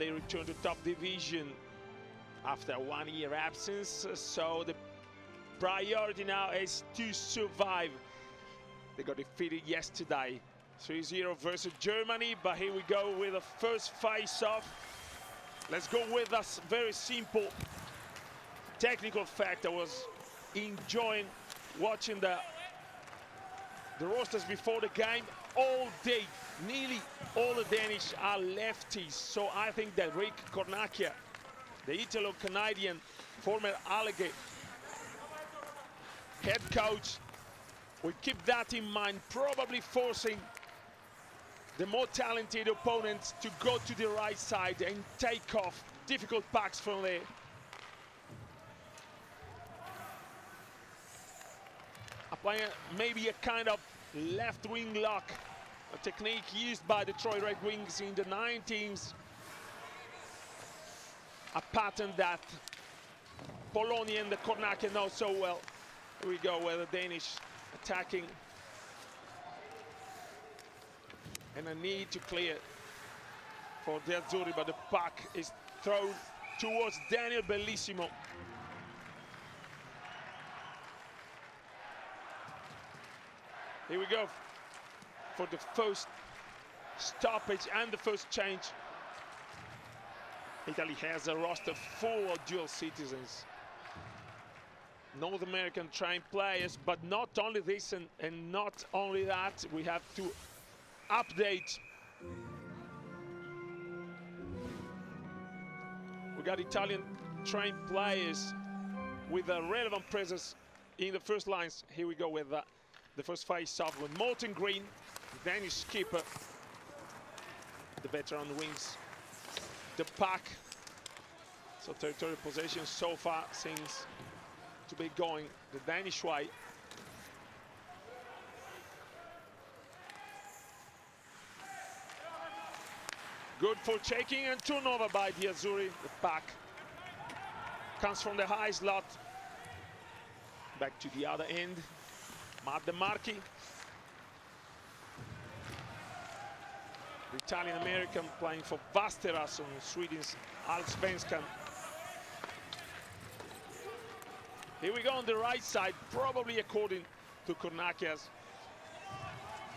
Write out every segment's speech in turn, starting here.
they return to top division after a 1-year absence. So the priority now is to survive. They got defeated yesterday 3-0 versus Germany, but here we go with the first face-off. Let's go with us. Very simple technical fact. I was enjoying watching the rosters before the game all day. Nearly all the Danish are lefties, so I think that Rick Cornacchia, the Italo-Canadian former Alleghe head coach, will keep that in mind, probably forcing the more talented opponents to go to the right side and take off difficult packs from there. Applying maybe a kind of left wing lock, a technique used by the Detroit Red Wings in the 90s, a pattern that Poloni and the Cornacchia know so well. Here we go with the Danish attacking, and a need to clear for the Azzurri, but the puck is thrown towards Daniel Bellissimo. Here we go for the first stoppage and the first change. Italy has a roster full of dual citizens, North American trained players, but not only this and not only that, we have to update. We got Italian trained players with a relevant presence in the first lines. Here we go with the first face-off with Morten Green, the Danish skipper, the veteran wings the puck. So territorial possession so far seems to be going the Danish way. Good for checking and turnover by the Azzurri. The puck comes from the high slot. Back to the other end. Matt De Marchi. The Italian-American playing for Västerås on Sweden's Allsvenskan. Here we go on the right side, probably according to Cornacchia's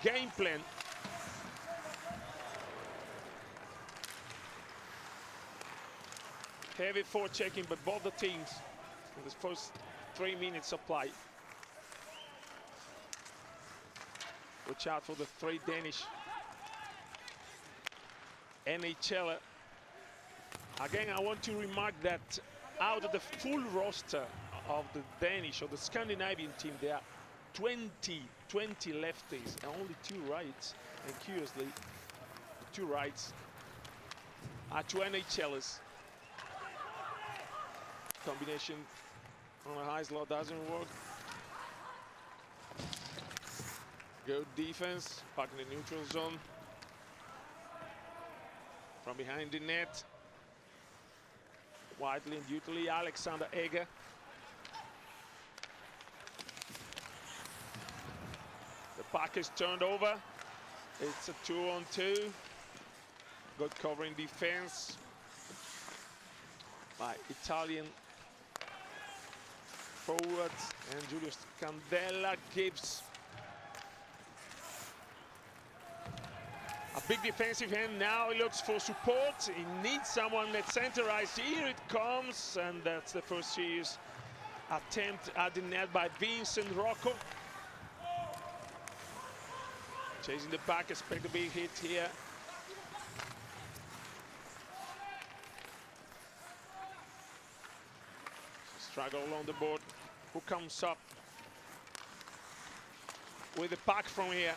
game plan. Heavy forechecking by both the teams in the first 3 minutes of play. Watch out for the 3 Danish NHLer. Again, I want to remark that out of the full roster of the Danish or the Scandinavian team, there are 20 lefties and only 2 rights. And curiously, the 2 rights are 2 NHLers. Combination on a high slot doesn't work. Good defense, puck in the neutral zone. From behind the net, widely and dutifully, Alexander Egger. The puck is turned over. It's a 2-on-2. Good covering defense by Italian forwards, and Julius Candela gives a big defensive hand. Now he looks for support. He needs someone at center ice. Here it comes, and that's the first serious attempt at the net by Vincent Rocco. Chasing the puck, expect a big hit here. Struggle along the board. Who comes up with the puck from here?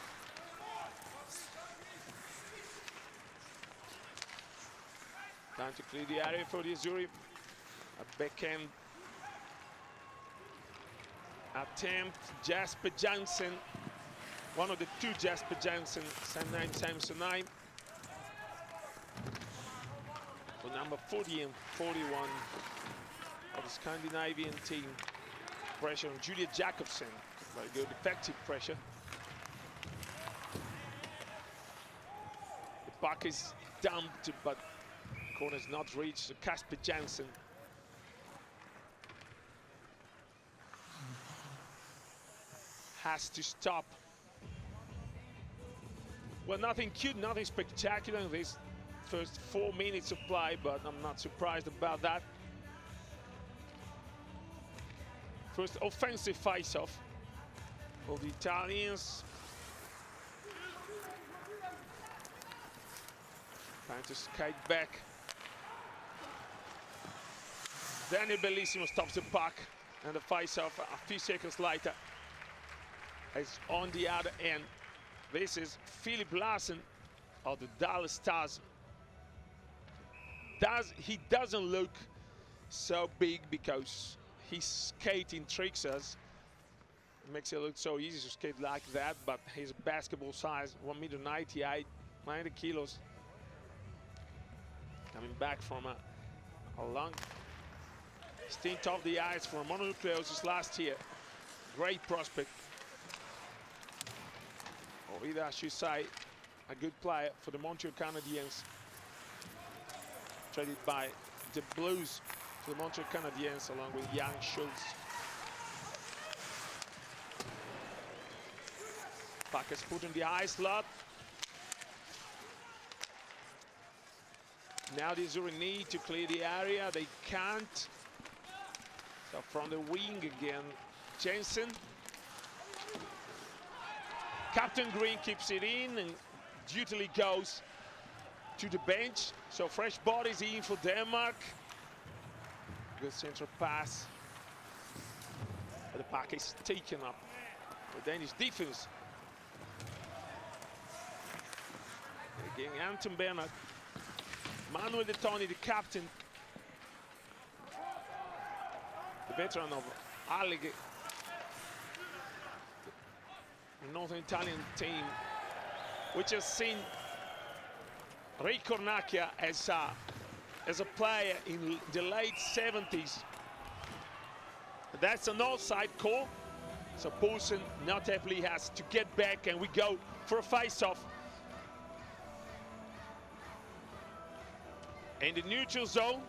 Time to clear the area for the Azzurri. A backhand attempt. Jasper Jansen, one of the 2 Jasper Jansen, Samsonite. For number 40 and 41 of the Scandinavian team. Pressure on Julia Jakobsen. Very good, effective pressure. The puck is dumped, but corner is not reached, so Kasper Jansen. Has to stop. Well, nothing cute, nothing spectacular in this first 4 minutes of play, but I'm not surprised about that. First offensive face-off of the Italians. Trying to skate back. Daniel Bellissimo stops the puck, and the face-off a few seconds later is on the other end. This is Philip Larsen of the Dallas Stars. He doesn't look so big because his skating tricks us. It makes it look so easy to skate like that, but his basketball size, 1.98 m, 90 kilos. Coming back from a long stint off the ice for mononucleosis last year. Great prospect. Or either I should say, a good player for the Montreal Canadiens. Traded by the Blues to the Montreal Canadiens along with Jan Schultz. Puck is put in the high slot. Now the Zurich need to clear the area. They can't. So from the wing again, Jensen. Captain Green keeps it in and dutifully goes to the bench. So fresh bodies in for Denmark. Good central pass. But the puck is taken up. The Danish defense. Again, Anton Bernhard. Manuel De Toni, the captain. The veteran of Alleghe. The Northern Italian team, which has seen Ray Cornacchia as a player in the late 70s. That's an offside call. So Poulsen not happily has to get back, and we go for a face-off. In the neutral zone,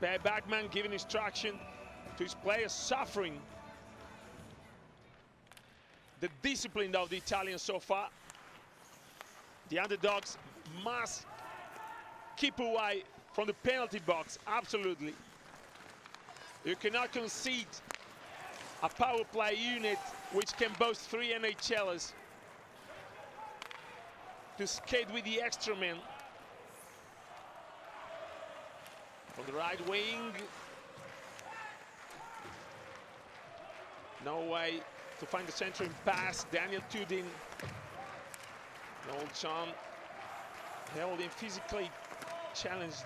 Per Backman giving instruction to his players, suffering the discipline of the Italians so far. The underdogs must keep away from the penalty box, absolutely. You cannot concede a power play unit which can boast 3 NHLers to skate with the extra men. On the right wing, no way to find the centering pass. Daniel Tudin, Noel John, held in physically challenged.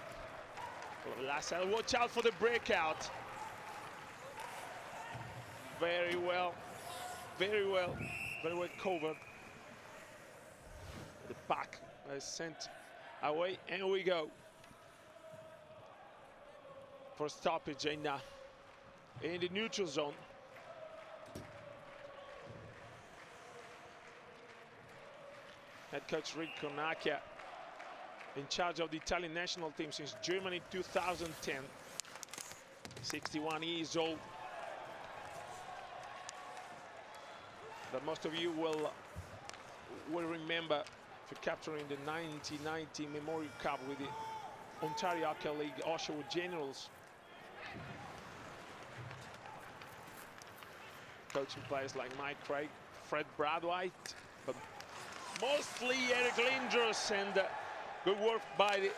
Lascelles, watch out for the breakout. Very well covered. The puck is sent away, and we go for stoppage in the neutral zone. Head coach Rick Cornacchia, in charge of the Italian national team since Germany 2010. 61 years old. But most of you will remember for capturing the 1990 Memorial Cup with the Ontario Hockey League Oshawa Generals. Coaching players like Mike Craig, Fred Bradwhite, but mostly Eric Lindros, and good work by the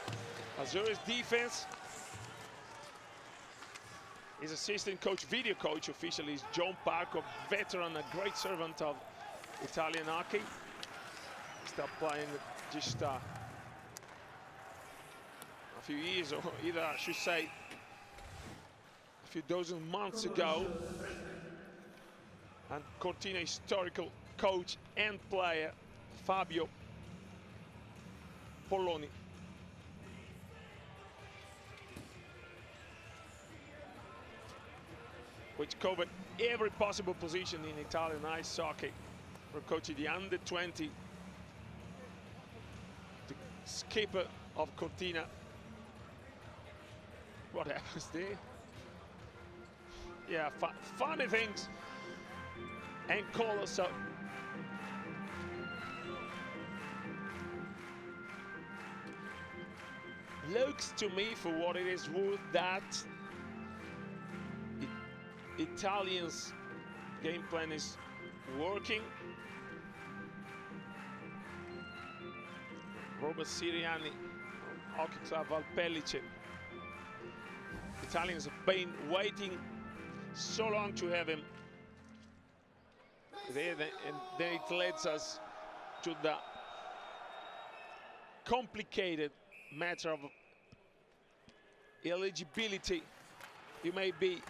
Azores defense. His assistant coach, video coach officially, is John Parker, veteran, a great servant of Italian hockey. Stopped playing just a few years, or either I should say a few dozen months ago. And Cortina historical coach and player Fabio Polloni. Which covered every possible position in Italian ice hockey. We're coaching the under-20, the skipper of Cortina, What happens there? Yeah, funny things and colors. So looks to me, for what it is worth, that Italians' game plan is working. Robert Siriani, Hockey Club Valpellice. Italians have been waiting so long to have him there, and then it leads us to the complicated matter of eligibility. You may be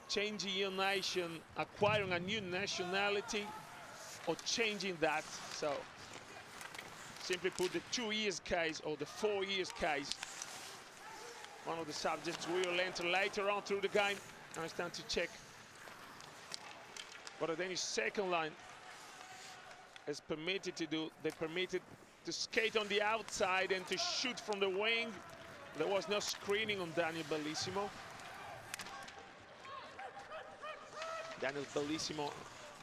changing your nation, acquiring a new nationality, or changing that. So simply put, the 2 years case or the 4 years case, one of the subjects we will enter later on through the game. Now it's time to check what the Danish second line is permitted to do. They're permitted to skate on the outside and to shoot from the wing. There was no screening on Daniel Bellissimo. Daniel Bellissimo,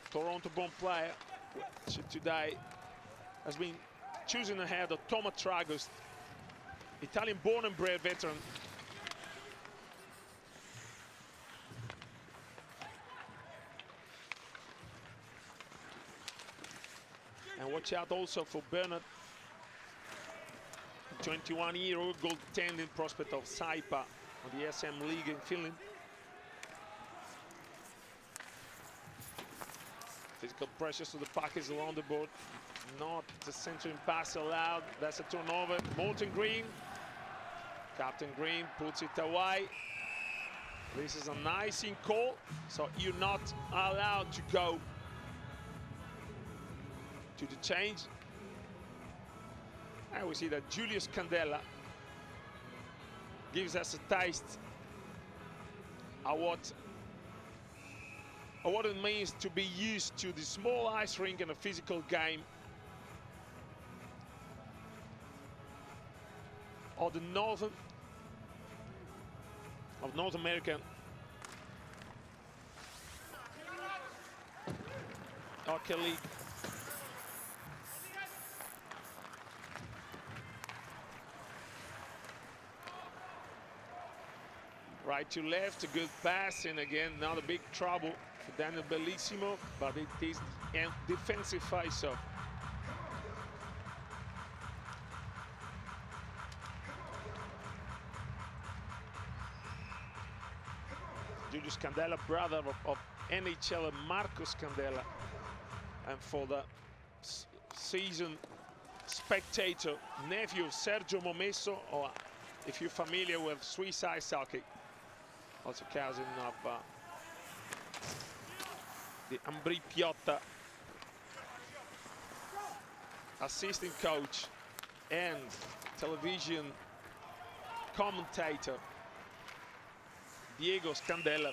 Toronto-born player, which today has been chosen ahead of Thomas Tragos, Italian-born and bred veteran. And watch out also for Bernard, 21-year-old goaltending prospect of Saipa on the SM League in Finland. Physical pressures to the puck is along the board. Not the centering pass allowed. That's a turnover. Morten Green. Captain Green puts it away. This is an icing call, so you're not allowed to go to the change. And we see that Julius Candela gives us a taste of what it means to be used to the small ice rink and a physical game of the North American Hockey League. Right to left, a good pass, and again, not a big trouble for Daniel Bellissimo, but it is a defensive face-off. Julius Candela, brother of NHL Marcos Candela, and for the season spectator, nephew of Sergio Momesso, or if you're familiar with Swiss ice hockey, also cousin of the Ambri Piotta, assistant coach and television commentator Diego Scandella.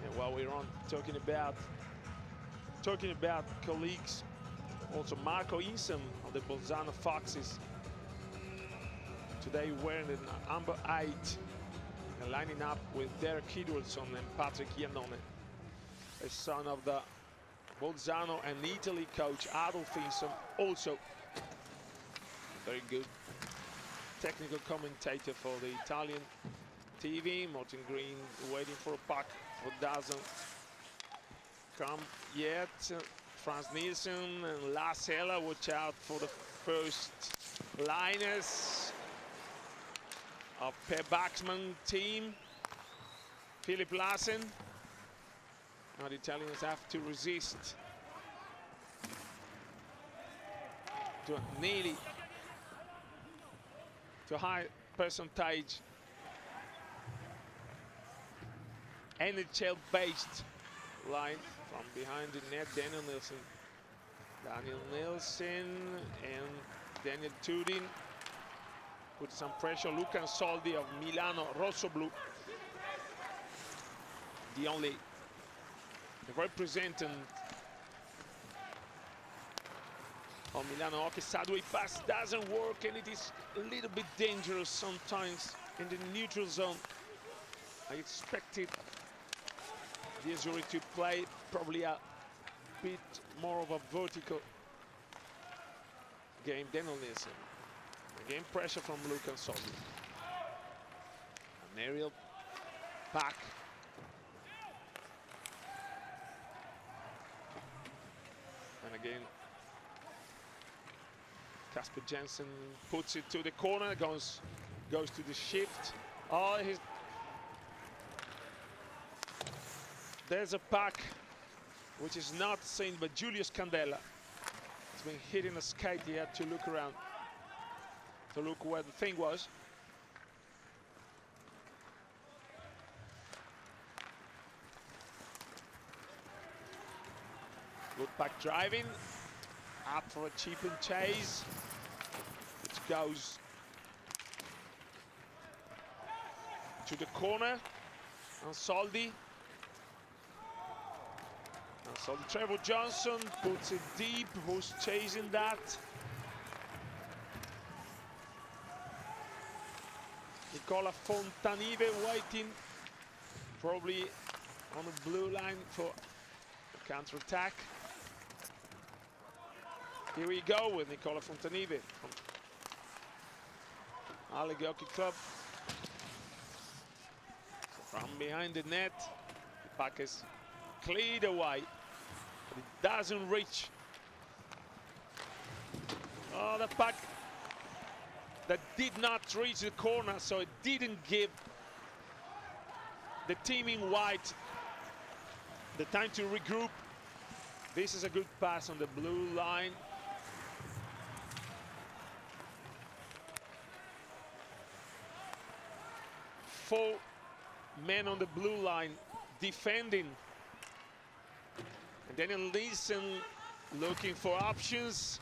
And while we're on talking about colleagues, also Marco Insam of the Bolzano Foxes, today wearing an number 8 and lining up with Derek Edwardson and Patrick Iannone, a son of the Bolzano and Italy coach Adolf Insam, also very good technical commentator for the Italian TV. Morten Green waiting for a puck, for doesn't come yet. Franz Nielsen and Lars Heller, watch out for the first liners of Per Baxman team. Philip Larsen. Now the Italians have to resist to nearly to a high percentage NHL-based line from behind the net. Daniel Nielsen and Daniel Tudin put some pressure. Luca Soldi of Milano Rossoblu, the only Oh, Milano Hockey sideway pass doesn't work, and it is a little bit dangerous sometimes in the neutral zone. I expected the Azzurri to play probably a bit more of a vertical game than on this. Again, pressure from Luca Soldi. An aerial pack. And again, Kasper Jensen puts it to the corner, goes to the shift. Oh, there's a pack which is not seen by Julius Candela. It's been hitting a skate. He had to look around to look where the thing was. Good back driving, up for a cheap and chase, which goes to the corner. Ansoldi. Ansoldi, Trevor Johnson puts it deep. Who's chasing that? Nicola Fontanive waiting, probably on the blue line for a counter-attack. Here we go with Nicola Fontanive from Alleghe Hockey Club. From behind the net, the puck is cleared away, but it doesn't reach. Oh, the puck that did not reach the corner, so it didn't give the team in white the time to regroup. This is a good pass on the blue line. Four men on the blue line defending. And then Leeson looking for options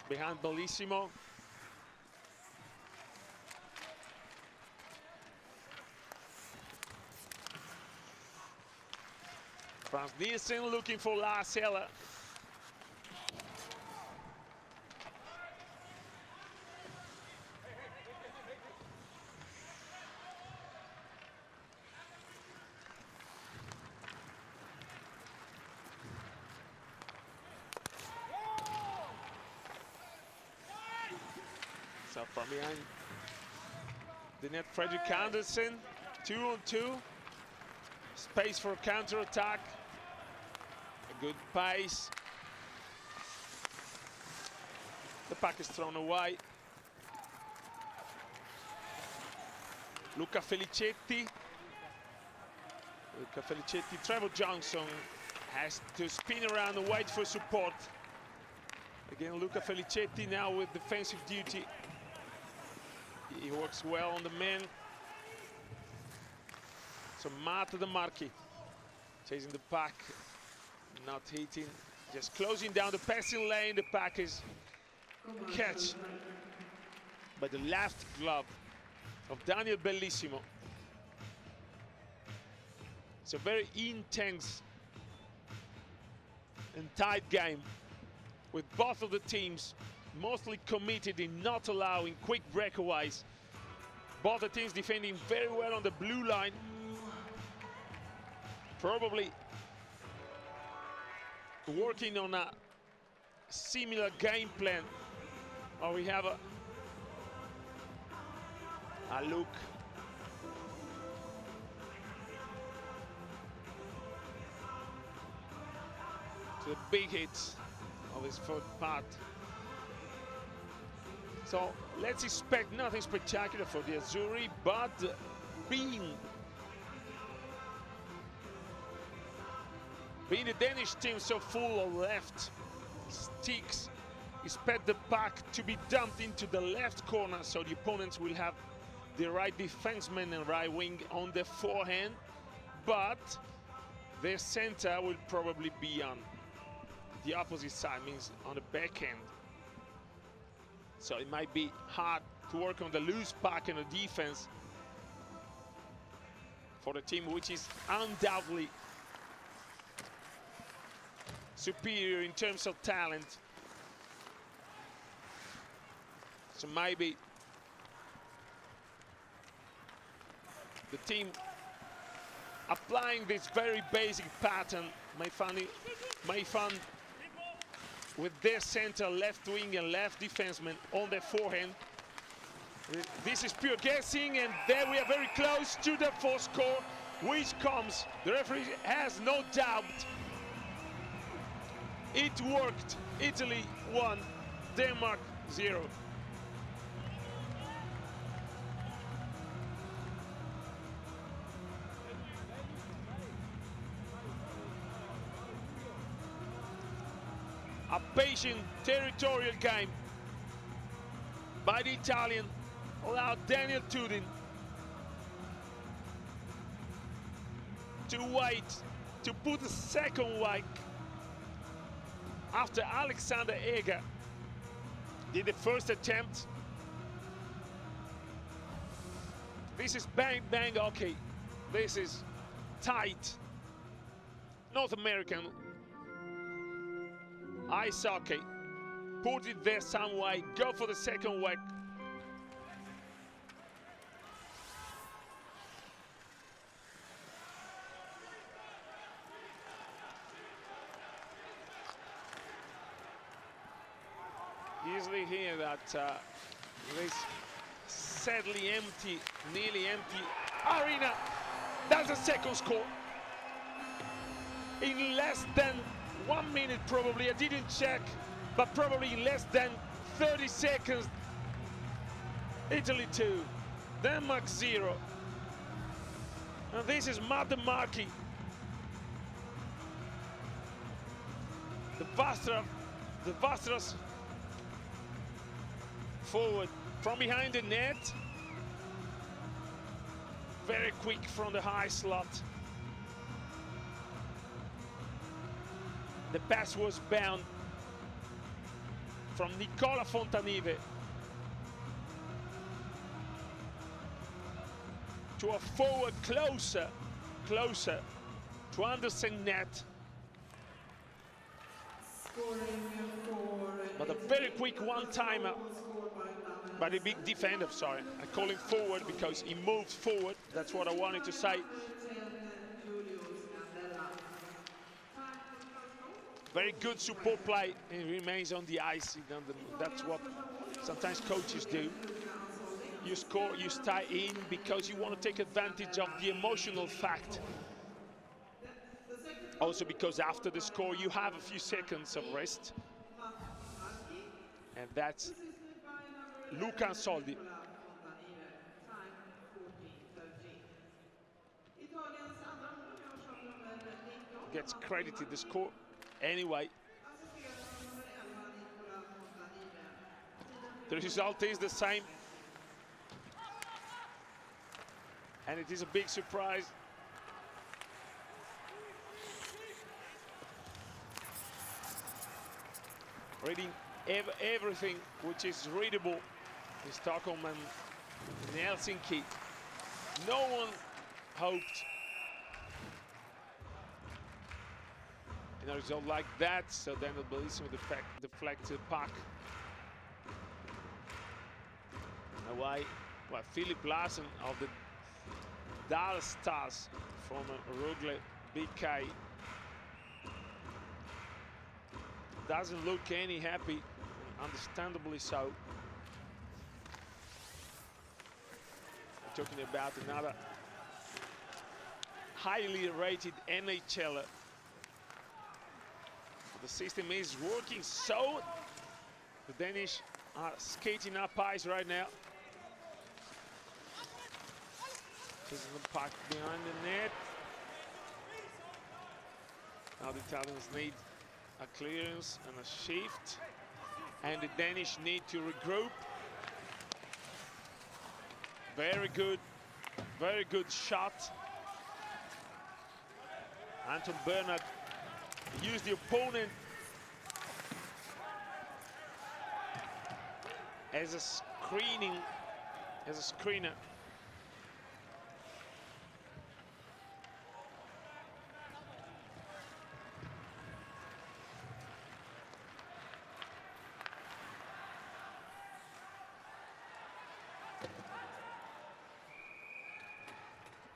behind Bellissimo. Franz Nielsen looking for Lars Eller. So from behind the net, Fredrik Andersen, 2-on-2. Space for counter-attack. A good pace. The puck is thrown away. Luca Felicetti. Trevor Johnson has to spin around and wait for support. Again, Luca Felicetti now with defensive duty. He works well on the men. So Matt De Marchi chasing the puck, not hitting, just closing down the passing lane. The puck is catch by the left glove of Daniel Bellissimo. It's a very intense and tight game with both of the teams mostly committed in not allowing quick breakaways. Both the teams defending very well on the blue line. Probably working on a similar game plan. Or we have a look. To the big hits of his foot part. So let's expect nothing spectacular for the Azzurri, but being the Danish team so full of left sticks, expect the puck to be dumped into the left corner, so the opponents will have the right defenseman and right wing on the forehand, but their center will probably be on the opposite side, means on the backhand. So it might be hard to work on the loose puck and the defense for the team, which is undoubtedly superior in terms of talent. So maybe the team applying this very basic pattern may find with their center, left wing and left defenseman on their forehand. This is pure guessing, and there we are very close to the fourth score, which comes. The referee has no doubt. It worked. Italy 1, Denmark 0. A patient territorial game by the Italian, allowed Daniel Tudin to wait to put the second wake after Alexander Eger did the first attempt. This is bang bang hockey. This is tight North American ice hockey. Put it there some way, go for the second whack. Easily hear that this sadly empty, nearly empty arena. That's the second score. In less than 1 minute probably, I didn't check, but probably in less than 30 seconds. Italy 2, Denmark 0. And this is Martin Markey. The Vastras forward from behind the net. Very quick from the high slot. The pass was bound from Nicola Fontanive to a forward closer to Andersen net. But a very quick one-timer by the big defender, sorry. I call him forward because he moved forward. That's what I wanted to say. Very good support play, and remains on the ice. That's what sometimes coaches do. You score, you stay in because you want to take advantage of the emotional fact. Also because after the score you have a few seconds of rest. And that's Luca Ansoldi. Gets credited the score anyway. The result is the same. And it is a big surprise. Reading everything which is readable in Stockholm and in Helsinki. No one hoped in a result like that, so then the Bellissimo deflects the puck away. Well, Philip Larsen of the Dallas Stars from Rögle BK doesn't look any happy, understandably so. We're talking about another highly rated NHLer. The system is working, so the Danish are skating up ice right now. This is the puck behind the net. Now the Italians need a clearance and a shift, and the Danish need to regroup. Very good shot. Anton Bernhard used the opponent as a screener.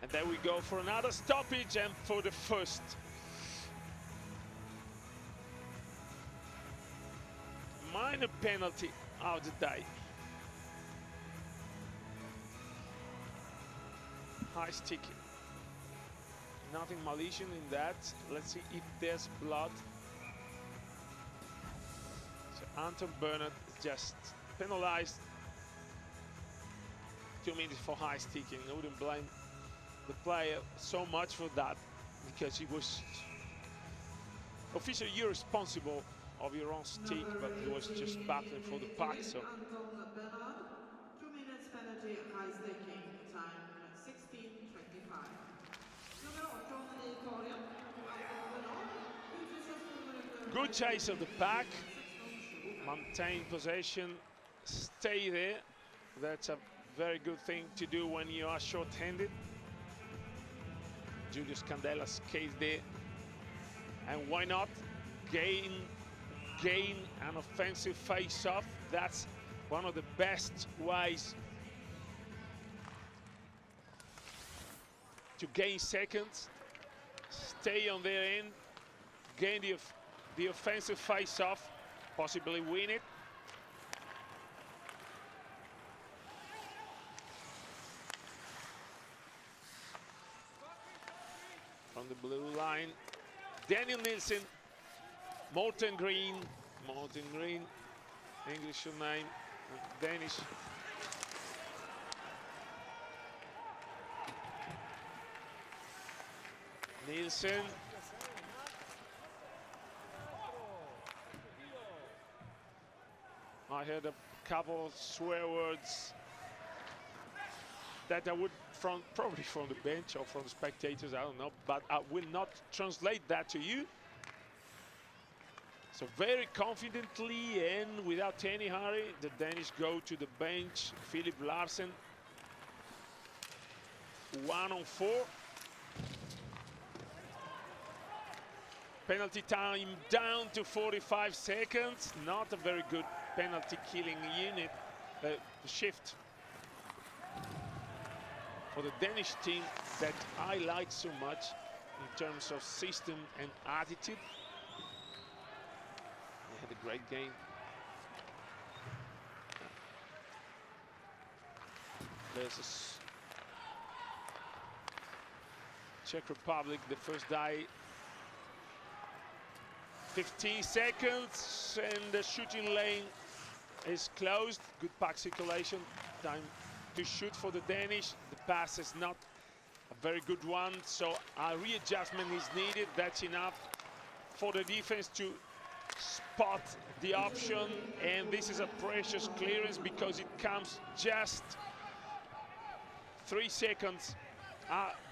And then we go for another stoppage and for the first minor penalty of the day. High sticking. Nothing malicious in that. Let's see if there's blood. So Anton Bernard just penalized 2 minutes for high sticking. I wouldn't blame the player so much for that, because he was officially you're responsible of your own stick, but he was just battling for the puck. So Anton Bernard, 2 minutes penalty, high staking, time 16:25. Nummer 18 i korgen, Anton Bernard, utvisas 2 minuter. good chase of the puck, maintain possession, stay there. That's a very good thing to do when you are short-handed. Julius Candela skates there, and why not gain an offensive face-off? That's one of the best ways to gain seconds. Stay on their end, gain the offensive face-off, possibly win it. From the blue line, Daniel Nilsson, Morten Green, English name, Danish. Nilsson. I heard a couple of swear words that I would, probably from the bench or from the spectators, I don't know, but I will not translate that to you. So very confidently and without any hurry, the Danish go to the bench. Philip Larsen, 1-on-4. Penalty time down to 45 seconds. Not a very good penalty killing unit, shift for the Danish team that I like so much in terms of system and attitude. They had a great game. There's a Czech Republic, the first die. 15 seconds and the shooting lane is closed. Good puck circulation. Time to shoot for the Danish. The pass is not a very good one, so a readjustment is needed. That's enough for the defense to spot the option, and this is a precious clearance because it comes just 3 seconds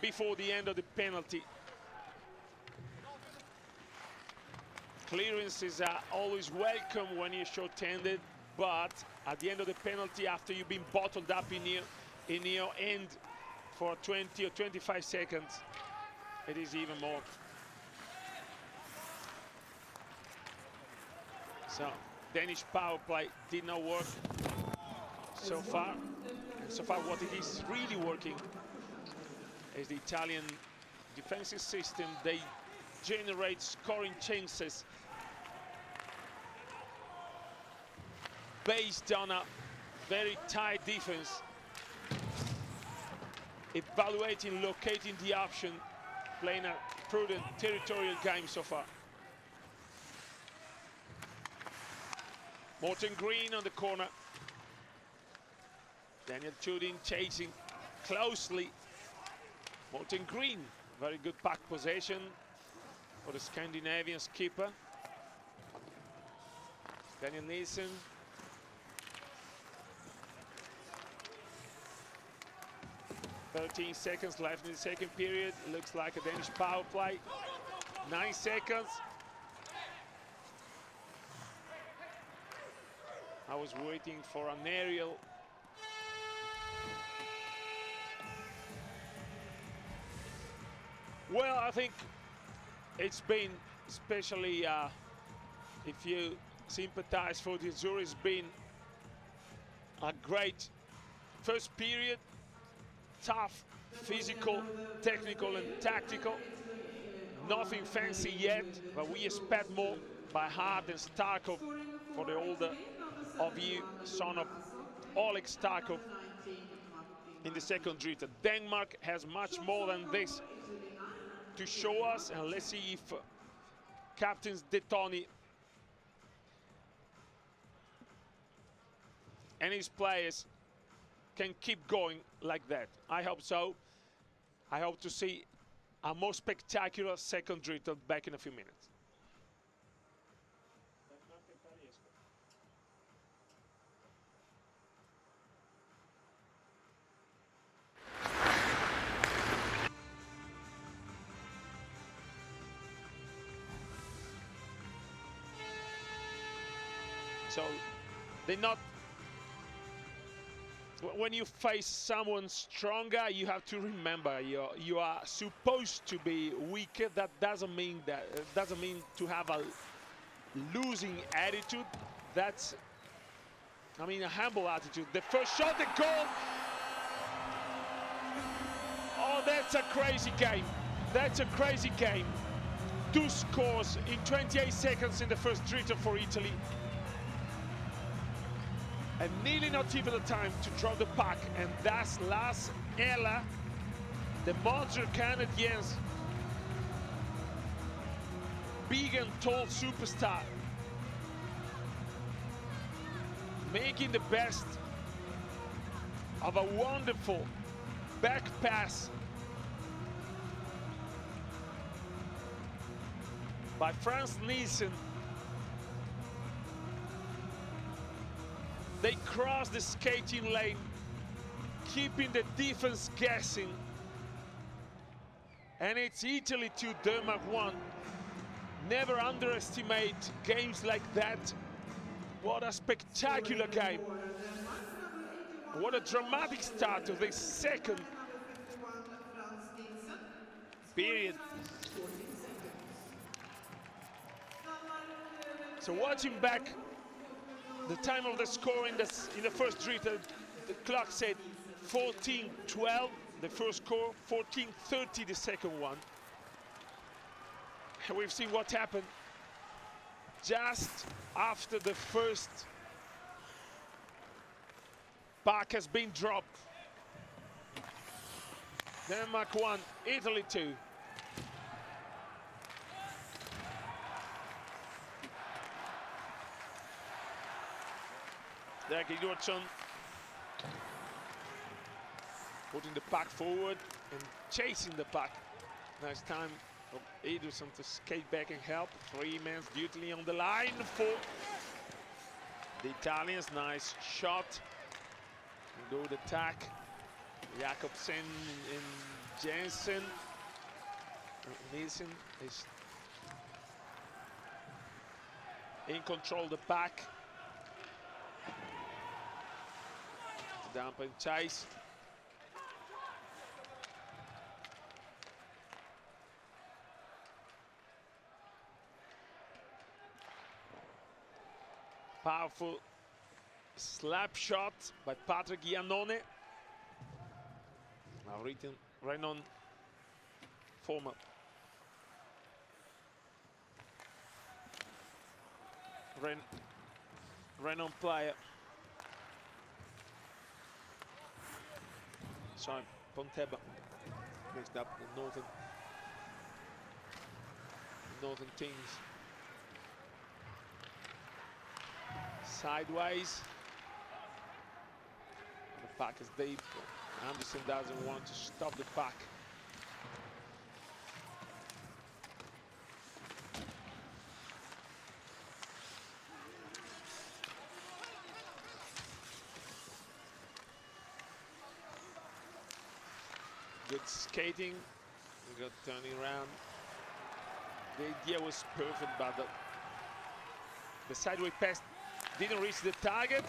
before the end of the penalty. Clearances are always welcome when you're short-handed, but at the end of the penalty, after you've been bottled up in your end for 20 or 25 seconds, it is even more. So Danish power play did not work so far. And so far what it is really working is the Italian defensive system. They generate scoring chances based on a very tight defense, evaluating, locating the option, playing a prudent territorial game so far. Morten Green on the corner. Daniel Tudin chasing closely. Morten Green, very good puck possession for the Scandinavian skipper. Daniel Nilsson. "13 seconds left in the second period. Looks like a Danish power play. 9 seconds. I was waiting for an aerial. Well, I think it's been, especially if you sympathize for the Azzurri, it's been a great first period. Tough physical, technical and tactical. Nothing fancy yet, but we expect more by Hart and Starkov for the older of you, son of Oleg Starkov in the second drita. Denmark has much more than this to show us, and let's see if Captains De Toni and his players can keep going like that. I hope so. I hope to see a more spectacular second drita back in a few minutes. So they're not, when you face someone stronger, you have to remember you are supposed to be weaker. That doesn't mean to have a losing attitude. That's, I mean, a humble attitude. The first shot, the goal. Oh, that's a crazy game. That's a crazy game. 2 scores in 28 seconds in the first drita for Italy. And nearly not even the time to drop the puck, and that's Lars Eller, the monster Canadiens, big and tall superstar, making the best of a wonderful back pass by Frans Nielsen. They cross the skating lane, keeping the defense guessing. And it's Italy 2, Denmark 1. Never underestimate games like that. What a spectacular game. What a dramatic start to this second period. So watching back the time of the score in the first drita, the clock said 14-12, the first score, 14-30, the second one. And we've seen what happened just after the first puck has been dropped. Denmark 1, Italy 2. Derek Edwardsson putting the puck forward and chasing the puck. Nice time for Edwardsson to skate back and help. 3 men duty on the line for the Italians. Nice shot. Good attack. Jakobsen and Jensen. Nielsen is in control of the puck. Dump and chase. Powerful slap shot by Patrick Iannone. Now Renon former. Renon player. Sorry, Ponteba mixed up the northern teams. Sideways. The puck is deep. Anderson doesn't want to stop the puck. Good skating, we got turning around. The idea was perfect, but the sideway pass didn't reach the target.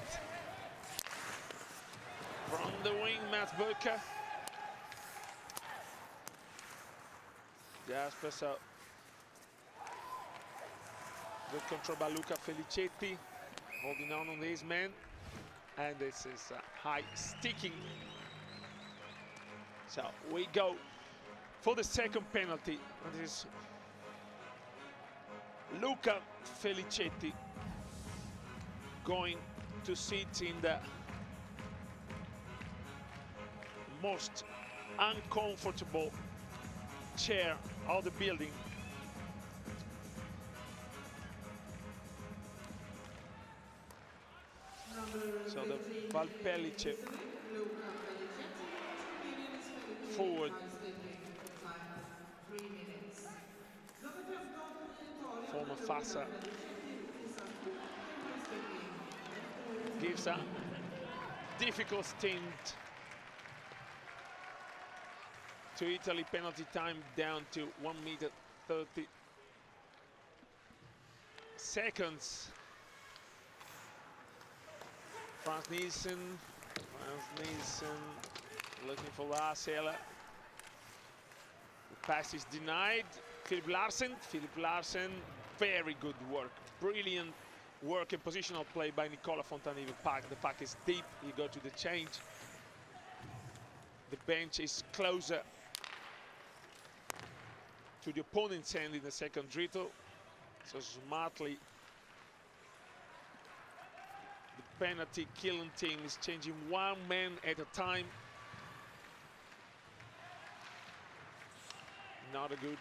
From the wing, Mats Burka. Jasper, so good control by Luca Felicetti, holding on these men. And this is high sticking So we go for the second penalty. And this is Luca Felicetti going to sit in the most uncomfortable chair of the building. So the Valpellice forward former Fassa gives a difficult stint to Italy. Penalty time down to 1 minute 30 seconds. Frans Nielsen looking for Lars Eller. The pass is denied. Philip Larsen, very good work, brilliant work and positional play by Nicola Fontanive. The pack is deep, he go to the change. The bench is closer to the opponent's end in the second dritto. So smartly, the penalty killing team is changing one man at a time. Not a good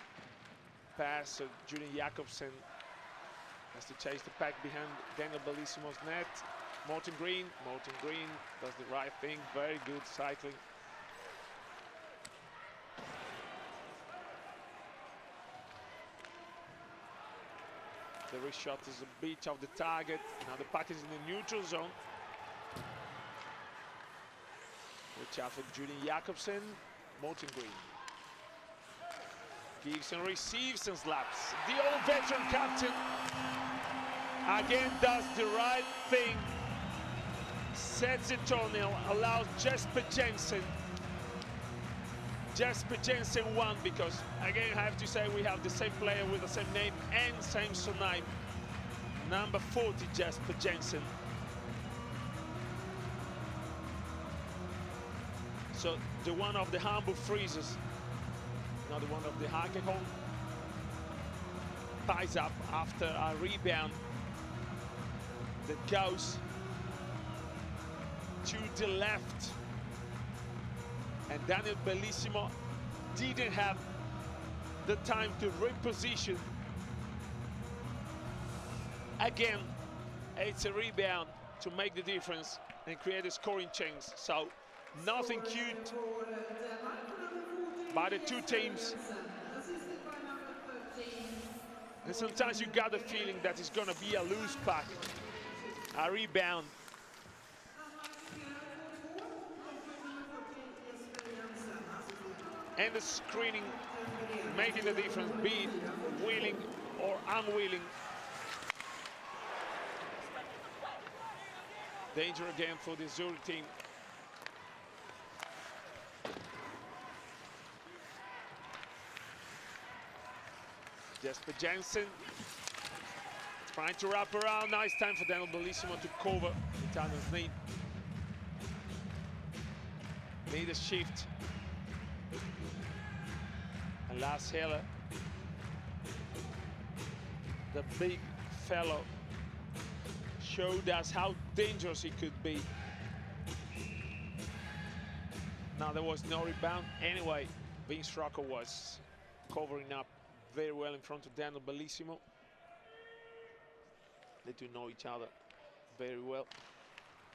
pass, so Julian Jakobsen has to chase the pack behind Daniel Bellissimo's net. Morten Green does the right thing, very good cycling. The wrist shot is a bit of the target. Now the puck is in the neutral zone. Watch out for Julian Jakobsen. Morten Green gives and receives and slaps. The old veteran captain again does the right thing. Sets it on, allows Jesper Jensen won, because again I have to say we have the same player with the same name and same surname. Number 40, Jesper Jensen. So the one of the Hamburg Freezers, not the one of the Hakekon, ties up after a rebound that goes to the left. And Daniel Bellissimo didn't have the time to reposition. Again, it's a rebound to make the difference and create a scoring chance. So nothing cute by the two teams. And sometimes you got the feeling that it's gonna be a loose puck, a rebound. And the screening making the difference, be it willing or unwilling. Danger again for the Zurich team. Jesper Jensen trying to wrap around. Nice time for Daniel Bellissimo to cover Italian's need. Need a shift. And Lars Eller, the big fellow, showed us how dangerous he could be. Now there was no rebound. Anyway, Vince Rocco was covering up very well in front of Daniel Bellissimo. They do know each other very well.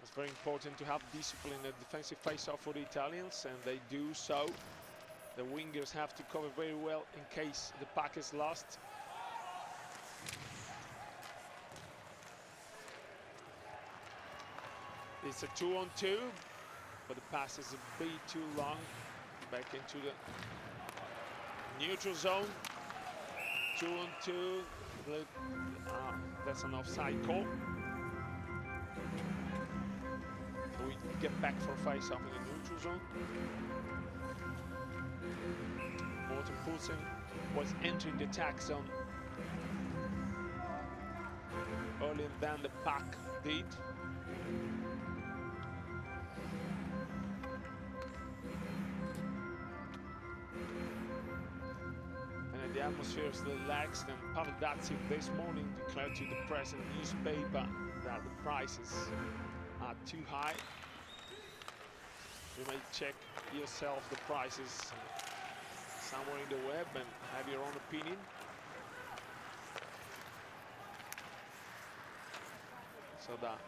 It's very important to have discipline in the defensive face-off for the Italians, and they do so. The wingers have to cover very well in case the puck is lost. It's a 2-on-2, but the pass is a bit too long. Back into the neutral zone. 2-on-2. That's an offside call. So we get back for a face-off in the neutral zone. Morten Poulsen was entering the attack zone earlier than the puck did. The atmosphere is relaxed, and Pavel Datsyuk this morning declared to the press and newspaper that the prices are too high. You may check yourself the prices somewhere in the web and have your own opinion. So that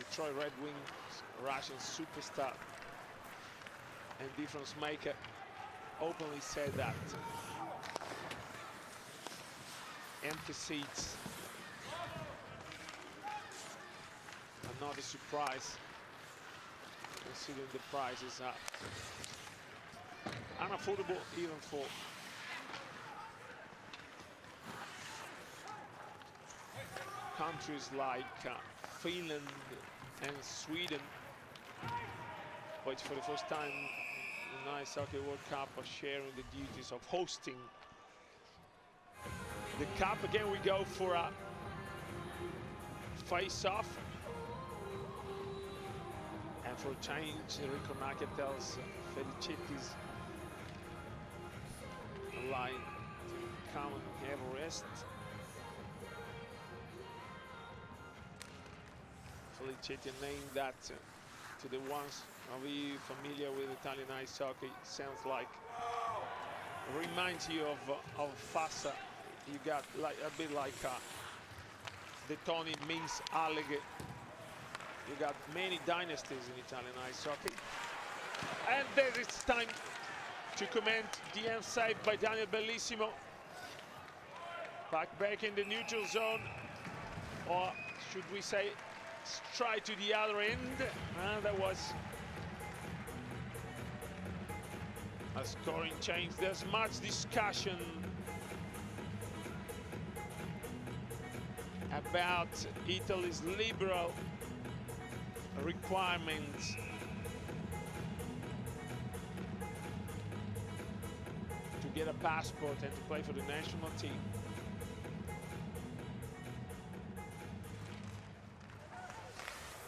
Detroit Red Wings Russian superstar and difference maker openly said that empty seats are not a surprise, considering the prices are unaffordable even for countries like Finland and Sweden, which for the first time in the Ice Hockey World Cup are sharing the duties of hosting the cup. Again, we go for a face-off. And for a change, Rico Naka tells Felicitis a line to come and have a rest. Felicity named that to the ones of you familiar with Italian ice hockey. Sounds like, reminds you of Fassa. You got like a bit like the Tony Mings Alleghe. You got many dynasties in Italian ice hockey. And there it's time to comment the end save by Daniel Bellissimo. Back in the neutral zone, or should we say straight to the other end. That was a scoring change. There's much discussion about Italy's liberal requirements to get a passport and to play for the national team.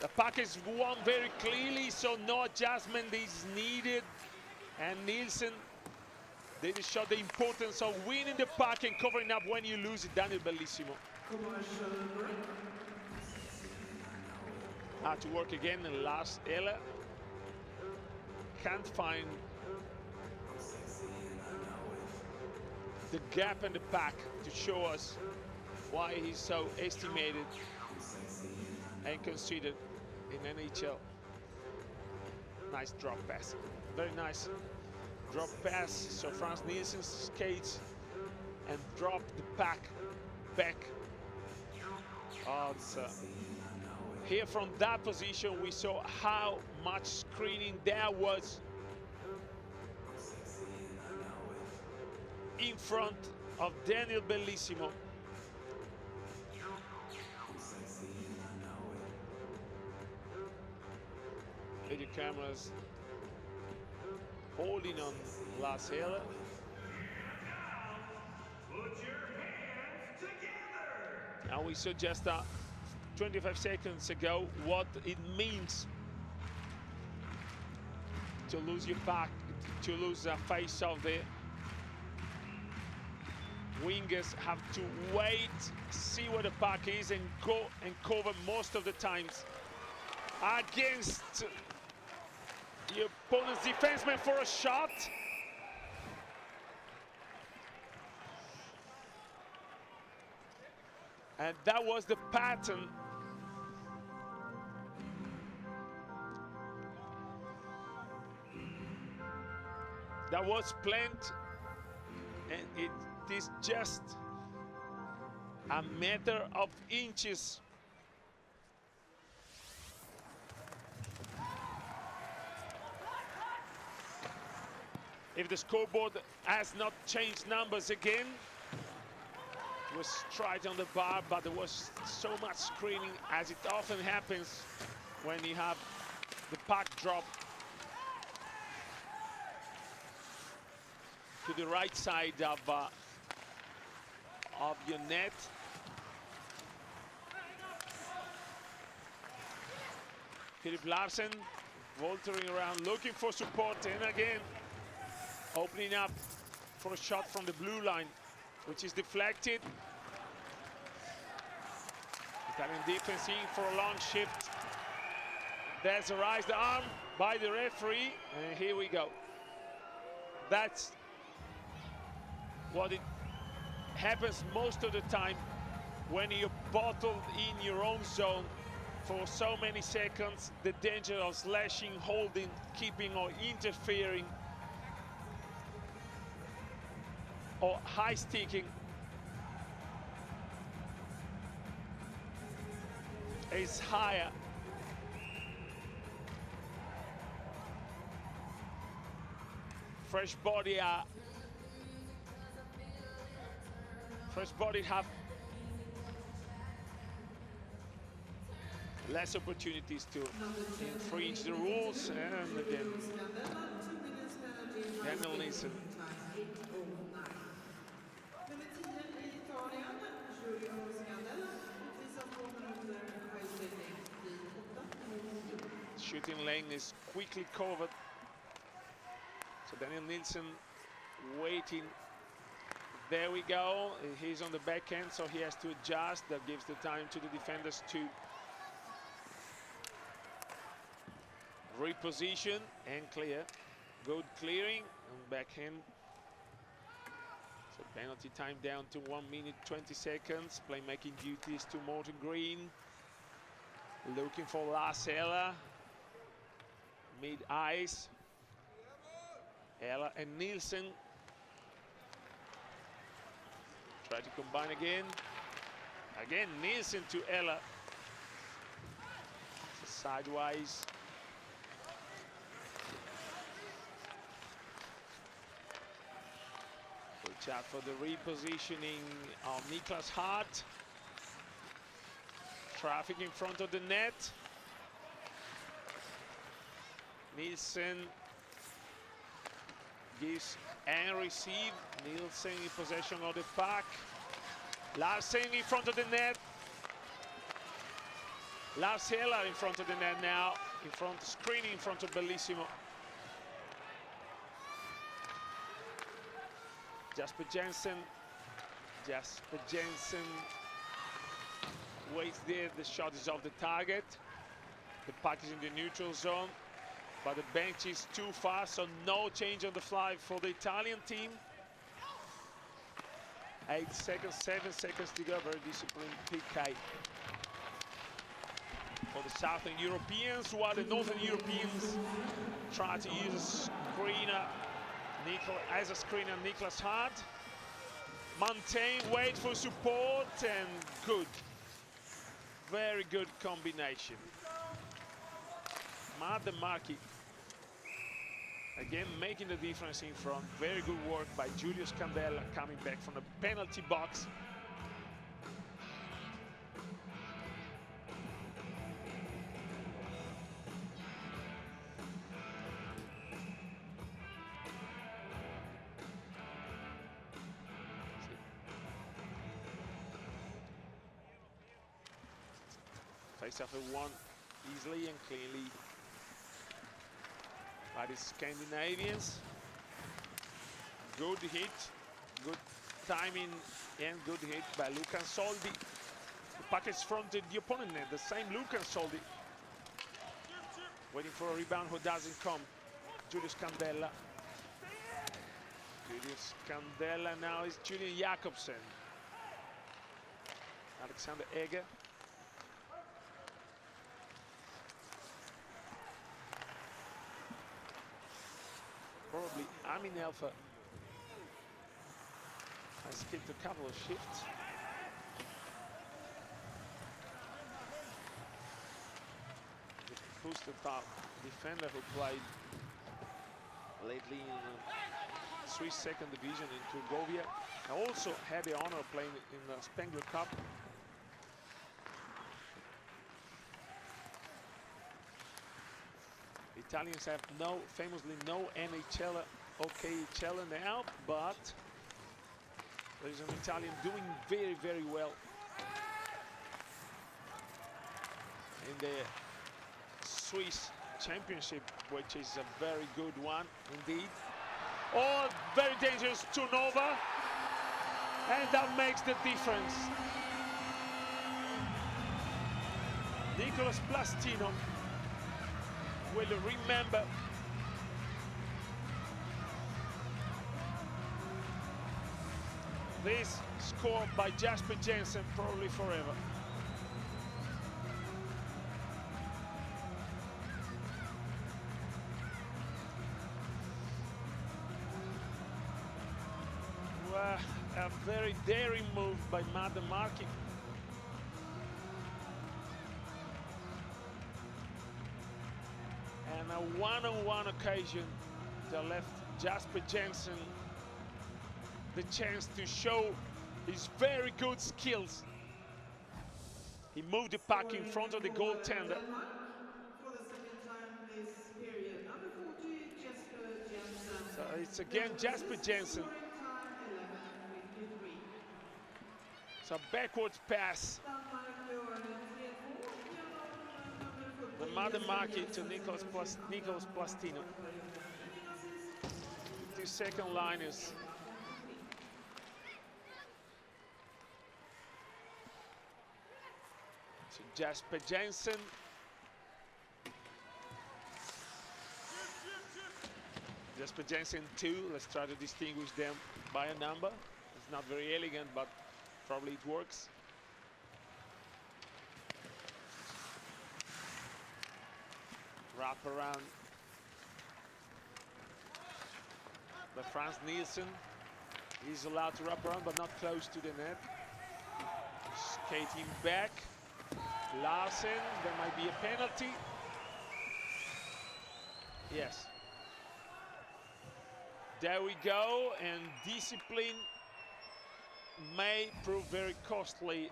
The puck is won very clearly, so no adjustment is needed. And Nielsen did show the importance of winning the puck and covering up when you lose it. Daniel Bellissimo. Had to work again in Lars Eller. Can't find the gap in the pack to show us why he's so estimated and considered in NHL. Nice drop pass, very nice drop pass. So Frans Nielsen skates and dropped the pack back. Here from that position we saw how much screening there was in front of Daniel Bellissimo. Video cameras holding on Lars Eller. Now we saw just 25 seconds ago what it means to lose your puck, to lose a face of the wingers have to wait, see where the puck is, and go and cover most of the times against the opponent's defenseman for a shot. And that was the pattern. That was planned, and it is just a matter of inches. If the scoreboard has not changed numbers again, it was straight on the bar, but there was so much screening, as it often happens when you have the puck drop to the right side of your net. Philip Larsen voltering around, looking for support, and again opening up for a shot from the blue line, which is deflected. Italian defense in for a long shift. There's a raised arm by the referee, and here we go. That's what it happens most of the time when you're bottled in your own zone for so many seconds. The danger of slashing, holding, keeping, or interfering, or high sticking is higher. Fresh body have less opportunities to infringe the rules, and again, Daniel Nielsen. Shooting lane is quickly covered. So Daniel Nielsen waiting. There we go. He's on the back end, so he has to adjust. That gives the time to the defenders to reposition and clear. Good clearing and backhand. So penalty time down to 1 minute 20 seconds. Playmaking duties to Morten Green. Looking for Lars Eller. Mid-ice. Eller and Nielsen. Try to combine again. Again, Nielsen to Eller. Sideways. Watch out for the repositioning of Niklas Hart. Traffic in front of the net. Nielsen gives and receive. Nielsen in possession of the puck. Larsen in front of the net. Lars Eller in front of the net now. In front, screening in front of Bellissimo. Jasper Jensen waits there. The shot is off the target. The puck is in the neutral zone, but the bench is too fast, so no change on the fly for the Italian team. 8 seconds, 7 seconds to go. Very disciplined PK for the Southern Europeans, while the Northern Europeans try to use a screener. As a screener, Niklas Hart. Maintain, wait for support, and good. Very good combination. Marki again making the difference in front. Very good work by Julius Candela coming back from the penalty box. Face-off won easily and cleanly by the Scandinavians. Good hit, good timing, and good hit by Lucan Soldi. The puck is from the opponent net, the same Lucan Soldi. Waiting for a rebound who doesn't come. Julius Candela. Julius Candela now is Julian Jakobsen. Alexander Egger. Probably Amin Elfa has skipped a couple of shifts. The boosted top defender who played lately in the Swiss second division in Turgovia. I also had the honor of playing in the Spengler Cup. Italians have famously no NHLer or KHLer now, but there is an Italian doing very, very well in the Swiss Championship, which is a very good one indeed. or very dangerous turnover, and that makes the difference. Nicolas Plastino will remember this score by Jasper Jensen probably forever. Well, a very daring move by Madden Markey. And a one-on-one occasion that left Jasper Jensen the chance to show his very good skills. He moved the puck in front of the goaltender. So it's again Jasper Jensen. So backwards pass. The Madden Markey to Nicolas Plastino. 2 second liners. So Jasper Jensen. Jasper Jensen 2. Let's try to distinguish them by a number. It's not very elegant, but probably it works. Wrap around by Franz Nielsen. He's allowed to wrap around, but not close to the net. Skating back. Larsen, there might be a penalty. Yes. There we go, and discipline may prove very costly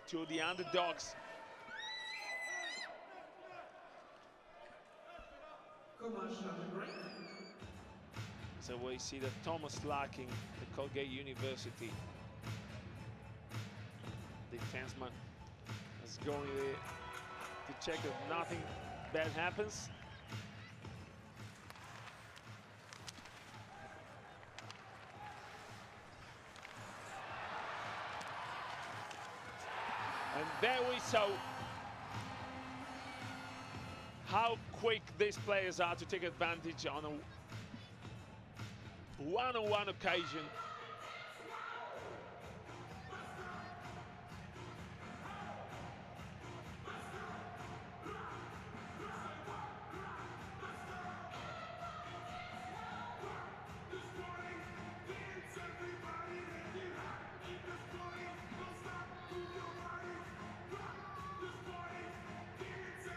to the underdogs. So we see that Thomas Larkin, the Colgate University defenseman, is going to check that nothing bad happens. And there we saw how quick these players are to take advantage on a one-on-one occasion.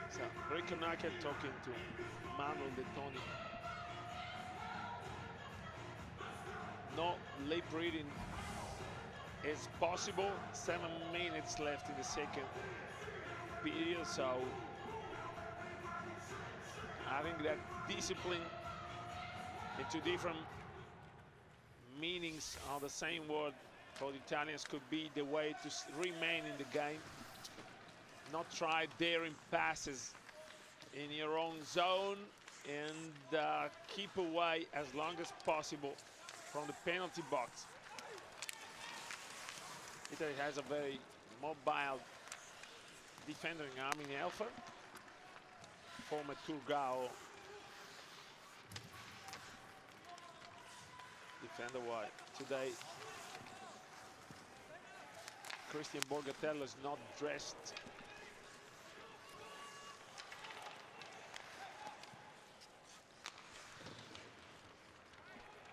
So Rico Nacker talking to Manuel De Toni. No lip reading is possible. 7 minutes left in the second period, so having that discipline into different meanings of the same word for the Italians could be the way to remain in the game. Not try daring passes in your own zone, and keep away as long as possible from the penalty box. Italy has a very mobile defender in Armin Elfer, former Turgao defender. Why today Christian Borgatello is not dressed.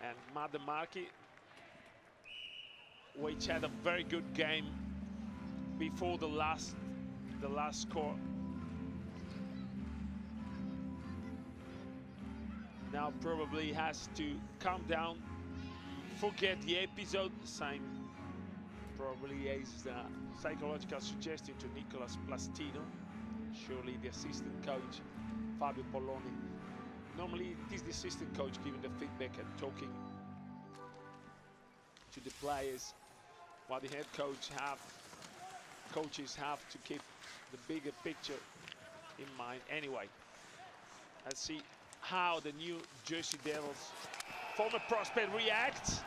And Madden Markey, which had a very good game before the last score. Now probably has to calm down, forget the episode. Same probably is the psychological suggestion to Nicolas Plastino. Surely the assistant coach Fabio Polloni. Normally it is the assistant coach giving the feedback and talking to the players, while the head coaches have to keep the bigger picture in mind. Anyway, let's see how the New Jersey Devils former prospect reacts.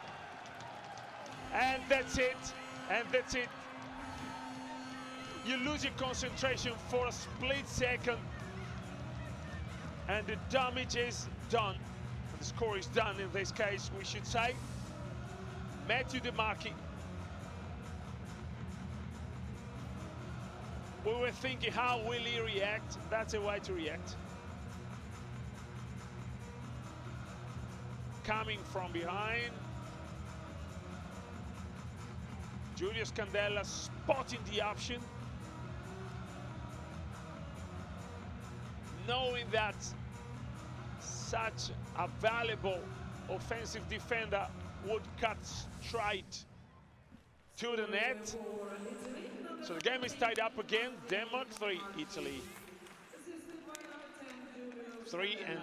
And that's it. And that's it. You lose your concentration for a split second. And the damage is done. And the score is done in this case, we should say. Matthew DeMarchi. We were thinking, how will he react? That's a way to react. Coming from behind. Julius Candela spotting the option. Knowing that such a valuable offensive defender would cut straight to the net. So the game is tied up again. Denmark 3, Italy 3, and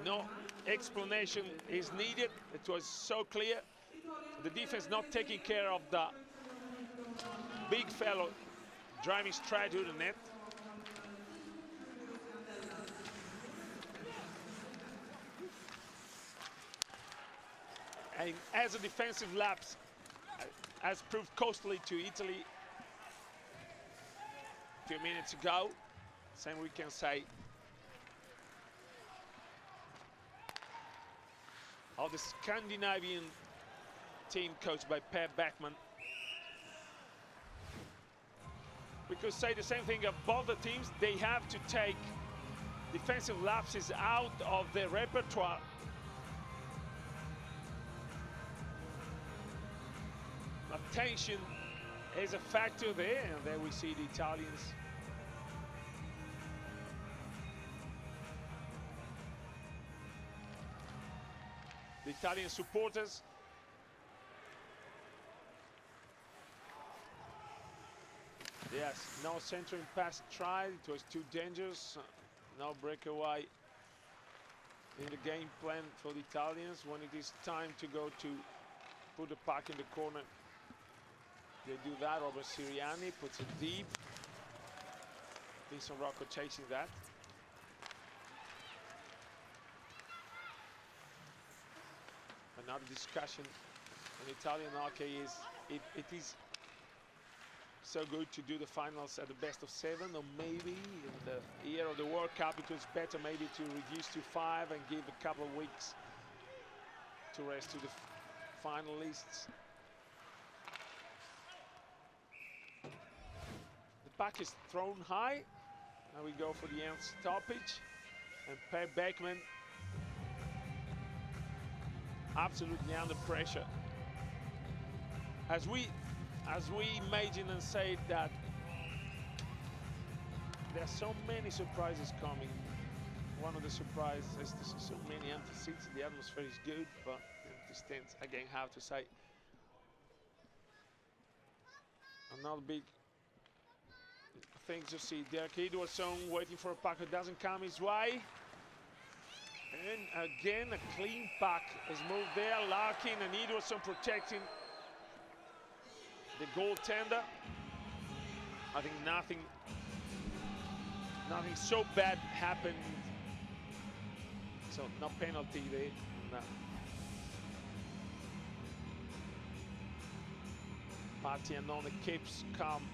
no explanation is needed. It was so clear. The defense not taking care of the big fellow driving straight to the net. And as a defensive lapse has proved costly to Italy a few minutes ago, same we can say of the Scandinavian team coached by Per Bäckman. We could say the same thing of both the teams. They have to take defensive lapses out of their repertoire. Attention is a factor there, and there we see the Italians. The Italian supporters. Yes, no centering pass tried. It was too dangerous. No breakaway in the game plan for the Italians. When it is time to go to put the puck in the corner, they do that. Robert Siriani puts it deep. Vincent Rocco chasing that. Another discussion on Italian hockey is it is so good to do the finals at the best of 7, or maybe in the year of the World Cup it was better maybe to reduce to 5 and give a couple of weeks to rest to the finalists. The puck is thrown high. Now we go for the end stoppage, and Per Bäckman absolutely under pressure. As we imagine and say that there are so many surprises coming. One of the surprises is to see so many empty seats. The atmosphere is good, but empty stands, again, have to say. Another big thing to see. Derek Edwardsson waiting for a puck that doesn't come his way. And again, a clean puck is moved there. Larkin and Edwardsson protecting the goaltender. I think nothing so bad happened. So no penalty there. No. Martianone keeps calm.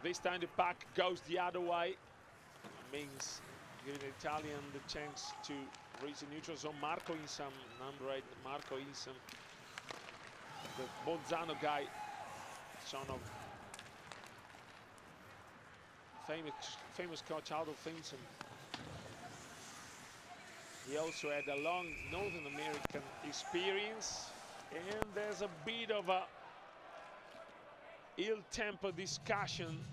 This time the puck goes the other way. Means giving the Italian the chance to reach the neutral zone. Marco Insam, number 8, Marco Insam, the Bolzano guy, son of famous coach Aldo Finson. He also had a long Northern American experience, and there's a bit of a ill-tempered discussion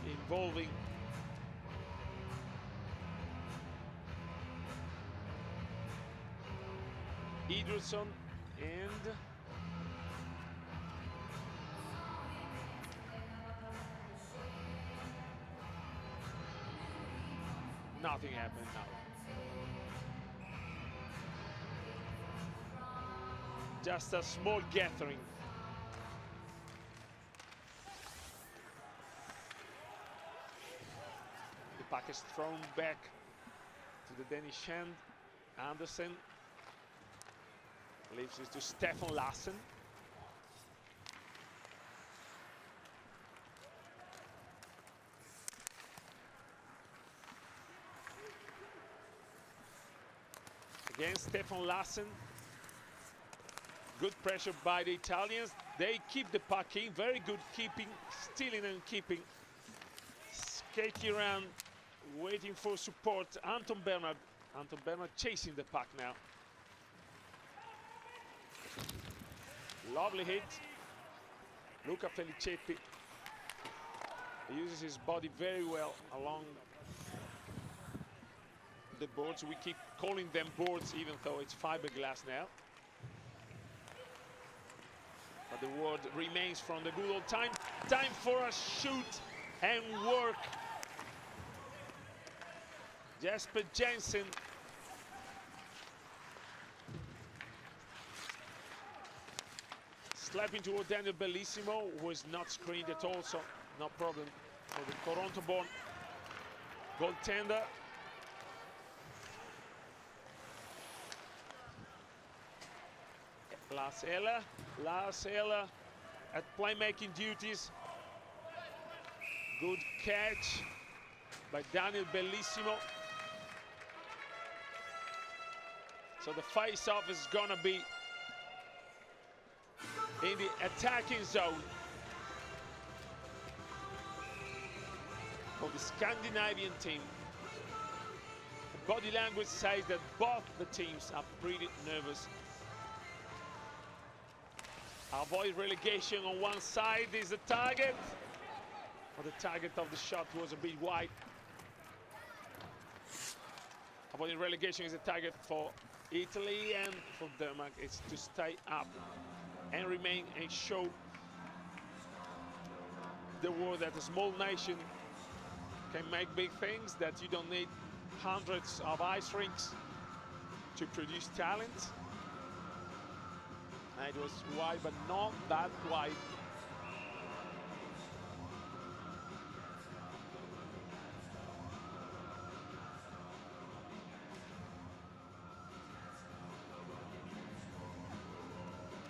involving Edwardsson and nothing happened now. Just a small gathering. The puck is thrown back to the Danish hand. Andersen leaves it to Stefan Lassen. Again, Stefan Lassen. Good pressure by the Italians. They keep the puck in. Very good keeping, stealing and keeping. Skating around, waiting for support. Anton Bernard chasing the puck now. Lovely hit. Luca Felicetti uses his body very well along the boards. We keep calling them boards even though it's fiberglass now. But the word remains from the good old time. Time for a shoot and work. Jesper Jensen. Slapping toward Daniel Bellissimo, who is not screened at all, so no problem for the Toronto-born goaltender. Lars Eller at playmaking duties. Good catch by Daniel Bellissimo. So the face-off is gonna be in the attacking zone for the Scandinavian team. The body language says that both the teams are pretty nervous. Avoid relegation on one side is the target, but the target of the shot was a bit wide. Avoiding relegation is a target for Italy, and for Denmark it's to stay up and remain and show the world that a small nation can make big things, that you don't need hundreds of ice rinks to produce talent. And it was wide, but not that wide.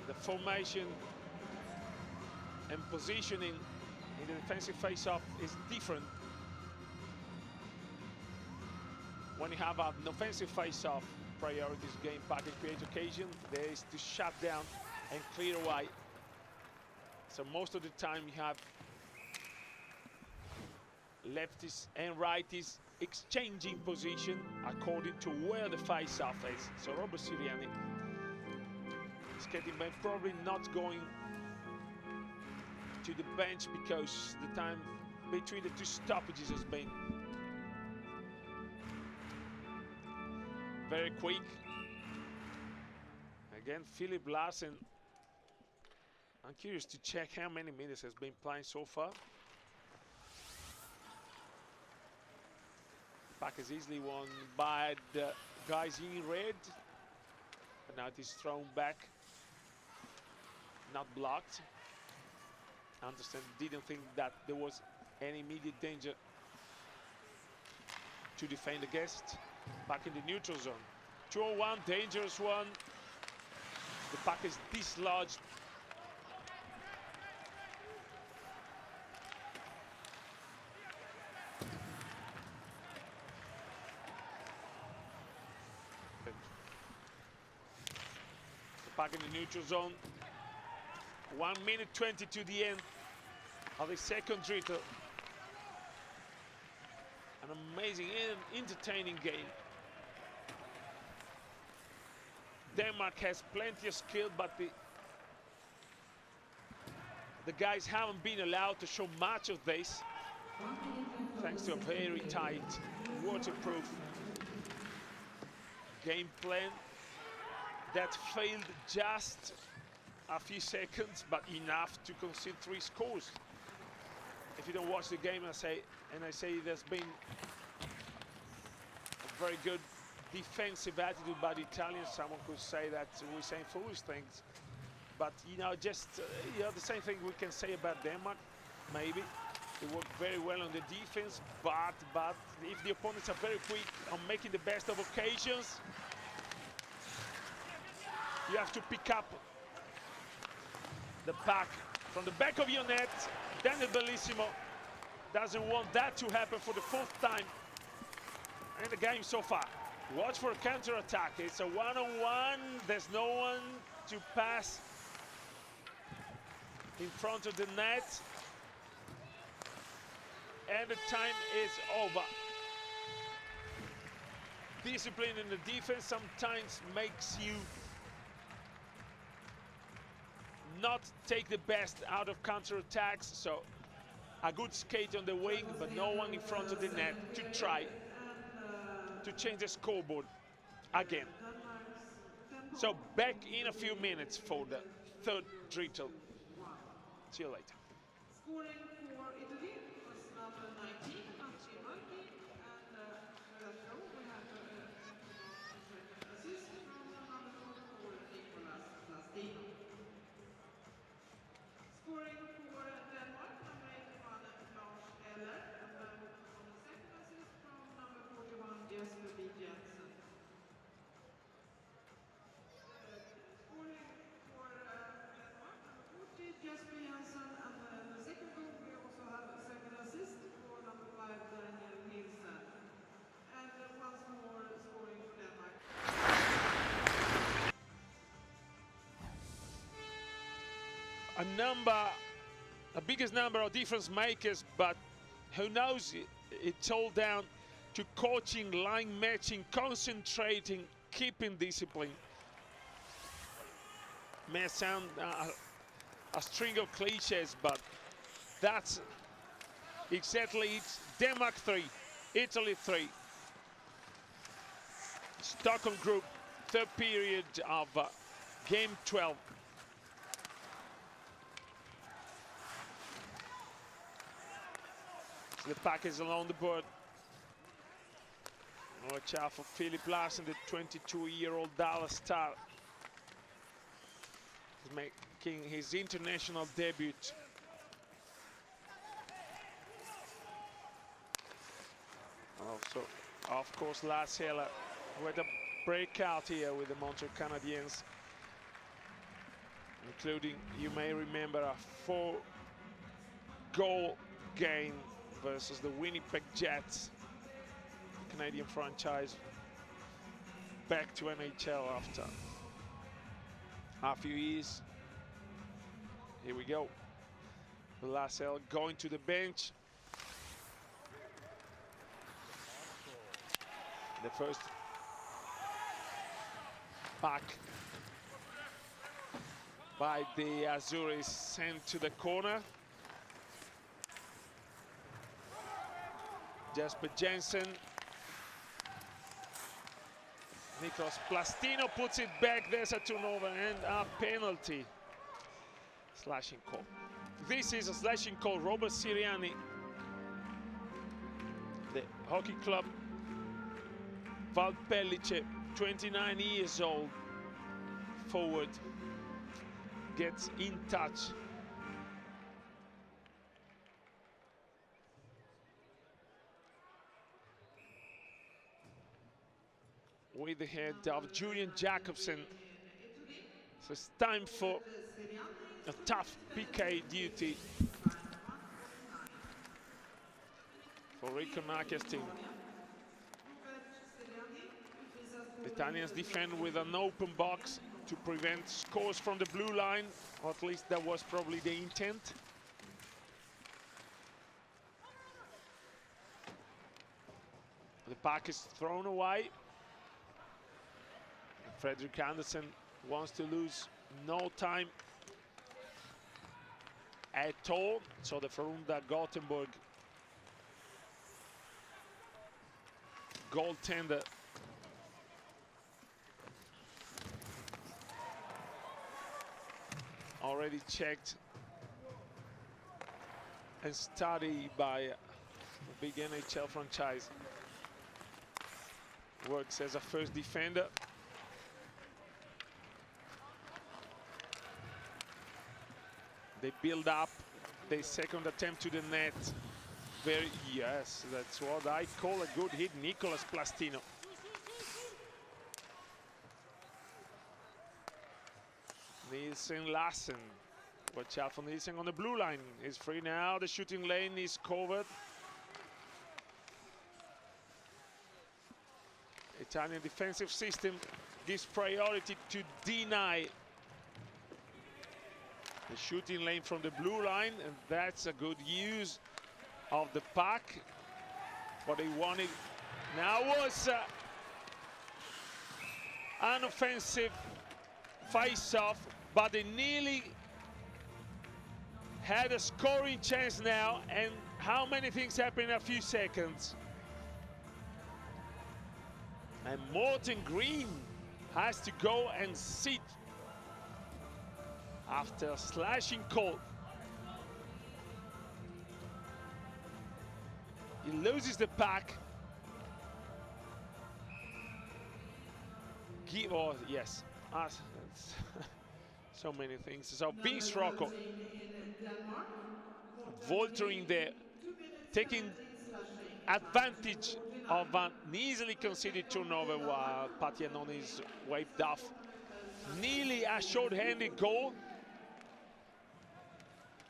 The formation and positioning in the defensive face-off is different. When you have an offensive face-off, priorities game back and create occasion. There is to shut down and clear away. So most of the time you have lefties and righties exchanging position according to where the face-off is. So Robert Siriani is getting back, probably not going to the bench because the time between the two stoppages has been very quick. Again, Philip Larsen. I'm curious to check how many minutes has been playing so far. Puck is easily won by the guys in red, but now it is thrown back, not blocked. Anderson didn't think that there was any immediate danger to defend against. Back in the neutral zone. 2-on-1, dangerous one. The puck is dislodged. The puck in the neutral zone. 1 minute 20 to the end of the second dritter. An amazing and entertaining game. Denmark has plenty of skill, but the guys haven't been allowed to show much of this, thanks to a very tight, waterproof game plan that failed just a few seconds, but enough to concede 3 scores. If you don't watch the game, I say there's been a very good defensive attitude by the Italians. Someone could say that we're saying foolish things, but you know, just the same thing we can say about Denmark, maybe. They work very well on the defense, but if the opponents are very quick on making the best of occasions, you have to pick up the puck from the back of your net. Then the Bellissimo doesn't want that to happen for the fourth time in the game so far. Watch for a counter-attack. It's a one-on-one. There's no one to pass in front of the net. And the time is over. Discipline in the defense sometimes makes you not take the best out of counter-attacks. So a good skate on the wing, but no one in front of the net to try to change the scoreboard again. So back in a few minutes for the third drittel. See you later. Scoring for Italy was number 19, Antti Markki, and that goal we have assist from number 44, Nicolas Plastino. Scoring for Denmark, number 81, Lars Eller, and on the second assist from number 41, Jesper B. Jensen. Scoring for Denmark, number 40, Jesper Jensen, and the second goal we also have a second assist for number 5, Daniel Nielsen. And once more scoring for Denmark. The biggest number of difference makers, but who knows, it's all down to coaching, line matching, concentrating, keeping discipline. May sound a string of cliches, but that's exactly it. Denmark 3, Italy 3. Stockholm group, third period of game 12. The pack is along the board. Watch out for Philip Larsen, the 22-year-old Dallas star. He's making his international debut. Also, of course, Lars Eller with a breakout here with the Montreal Canadiens, including, you may remember, a 4-goal game versus the Winnipeg Jets, Canadian franchise, back to NHL after a few years. Here we go. Lassell going to the bench. The first puck by the Azuris sent to the corner. Jesper Jensen. Nicolas Plastino puts it back. There's a turnover and a penalty. Slashing call. This is a slashing call. Robert Siriani, the hockey club Valpellice, 29 years old, forward, gets in touch. With the head of Julian Jacobsen. So it's time for a tough PK duty for Rico Nacchia's team. The Italians defend with an open box to prevent scores from the blue line, or at least that was probably the intent. The puck is thrown away. Fredrik Andersen wants to lose no time at all. So the Frölunda Gothenburg goaltender already checked and studied by a big NHL franchise. Works as a first defender. They build up the second attempt to the net. Yes, that's what I call a good hit, Nicolas Plastino. Nielsen Lassen. Watch out for Nielsen on the blue line. He's free now. The shooting lane is covered. Italian defensive system gives priority to deny the shooting lane from the blue line, and that's a good use of the puck. What they wanted now was an offensive face-off, but they nearly had a scoring chance now, and how many things happen in a few seconds. And Morten Green has to go and sit after a slashing call. He loses the puck. Yes, so many things. So Vince Rocco Voltering there, taking advantage of an easily conceded turnover while Patianon is waved off. Nearly a short-handed goal.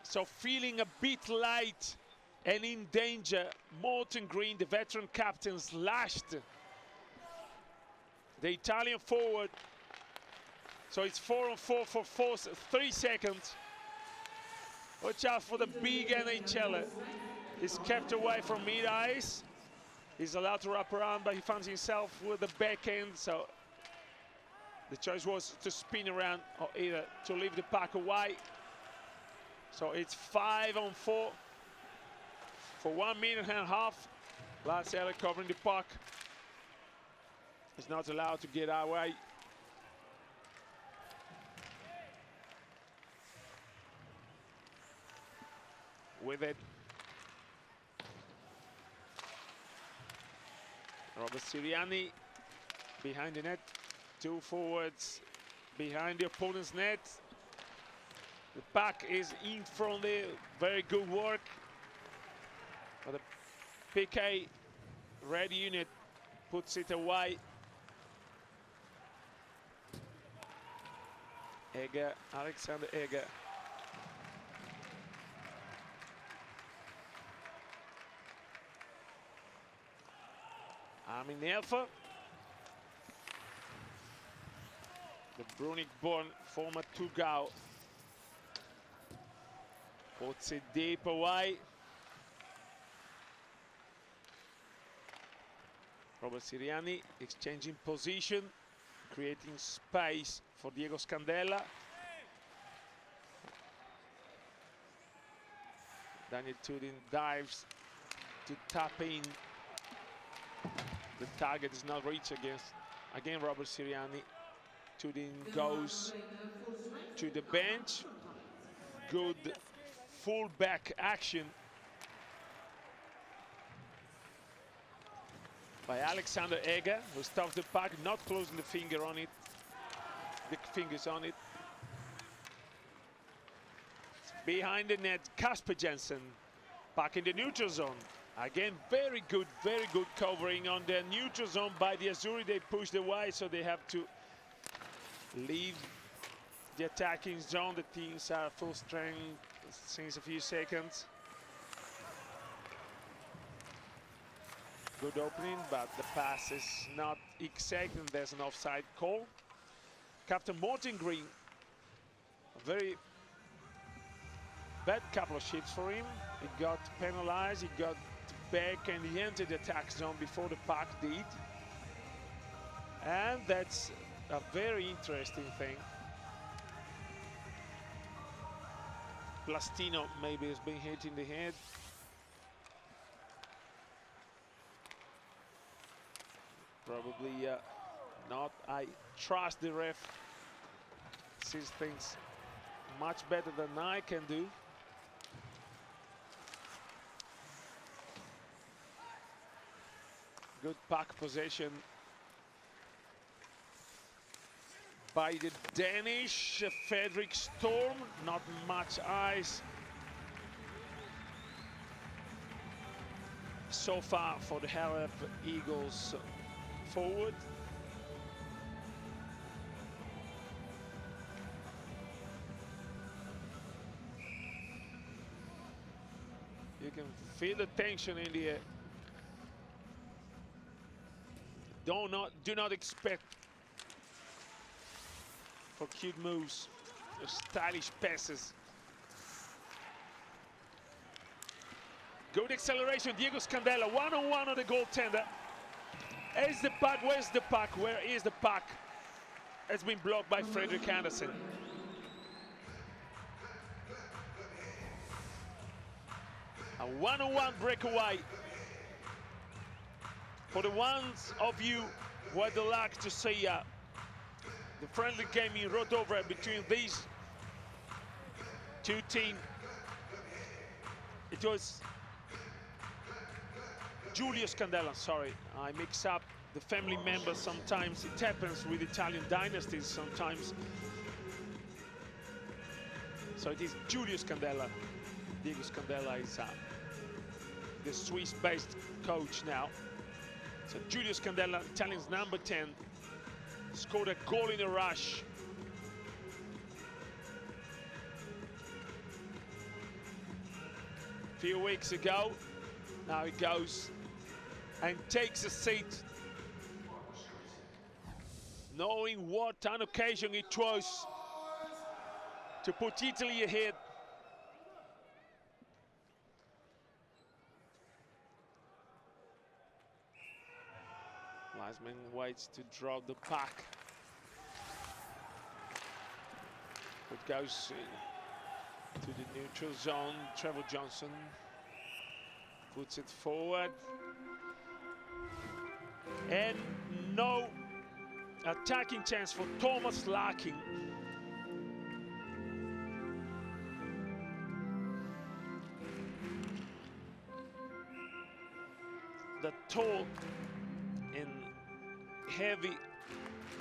So feeling a bit light and in danger, Morten Green, the veteran captain, slashed the Italian forward. So it's 4-on-4 for 3 seconds. Watch out for the big NHLer. He's kept away from mid-ice. He's allowed to wrap around, but he finds himself with the back end. So the choice was to spin around or either to leave the puck away. So it's 5-on-4 for 1.5 minutes. Lars Eller covering the puck. He's not allowed to get away. With it, Robert Sirianni behind the net, 2 forwards behind the opponent's net. The puck is in front there, very good work. But the PK red unit puts it away. Egger, Alexander Egger. Armin Nerfer, the Brunig-born former Tugau, puts it deep away. Robert Sirianni exchanging position, creating space for Diego Scandella. Daniel Tudin dives to tap in. The target is not reached again Robert Sirianni. Tudin goes to the bench. Good full-back action by Alexander Egger, who stopped the puck, not closing the fingers on it. Behind the net, Kasper Jensen, back in the neutral zone. Again, very good covering on the neutral zone by the Azzurri. They pushed away, so they have to leave the attacking zone. The teams are full strength since a few seconds. Good opening, but the pass is not exact, and there's an offside call. Captain Morten Green, a very bad couple of shifts for him. He got penalized, he got back, and he entered the attack zone before the puck did. And that's a very interesting thing. Plastino maybe has been hit in the head. Probably not. I trust the ref. Sees things much better than I can do. Good puck possession by the Danish Fredrik Storm. Not much ice so far for the IIHF Eagles forward. You can feel the tension in the air. Do not expect for cute moves, or stylish passes. Good acceleration, Diego Scandella, one-on-one on the goaltender. Is the puck? Where's the puck? Where is the puck? It's been blocked by Fredrik Andersen. A one-on-one breakaway. For the ones of you who had the luck to see the friendly game in Rodovre between these two teams, it was Giulio Scandella, sorry, I mix up the family members sometimes. It happens with Italian dynasties sometimes. So it is Giulio Scandella. Diego Scandella is the Swiss-based coach now. So Giulio Scandella, Italian's number 10, scored a goal in a rush. A few weeks ago. Now he goes and takes a seat, knowing what an occasion it was to put Italy ahead. Linesman waits to draw the puck. It goes to the neutral zone. Trevor Johnson puts it forward. And no attacking chance for Thomas Larkin. The tall and heavy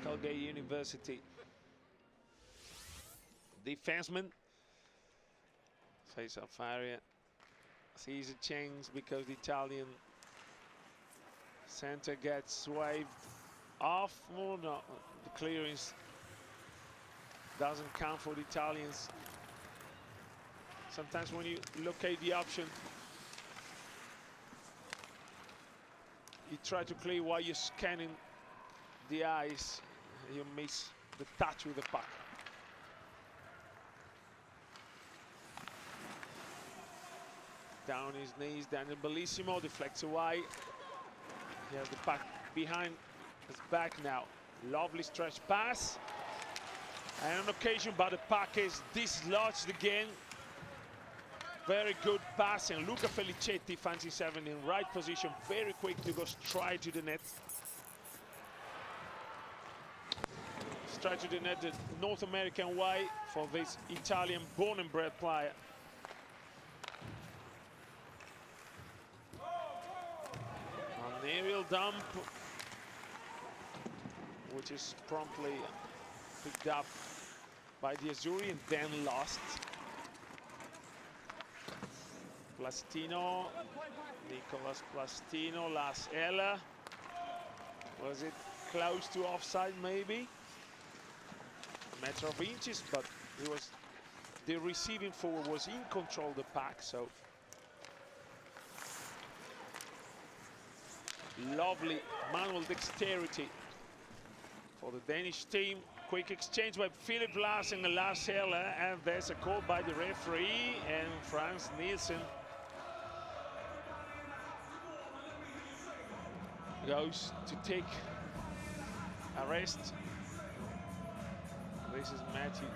Calgary University defenseman. Face-off area sees a chance because the Italian center gets waved off. Oh no, the clearance doesn't count for the Italians. Sometimes when you locate the option, you try to clear while you're scanning the ice, you miss the touch with the puck. Down his knees, Daniel Bellissimo deflects away. He has the puck behind his back now. Lovely stretch pass. And on occasion, but the puck is dislodged again. Very good pass, and Luca Felicetti finds himself in the right position, very quick to go straight to the net. Straight to the net, the North American way for this Italian born and bred player. An aerial dump, which is promptly picked up by the Azzurri and then lost. Plastino, Nicolas Plastino, Lars Eller. Was it close to offside maybe? A matter of inches, but it was, the receiving forward was in control of the puck, so. Lovely manual dexterity for the Danish team. Quick exchange by Philip Larsen and Lars Eller, and there's a call by the referee, and Frans Nielsen goes to take a rest. This is Matthew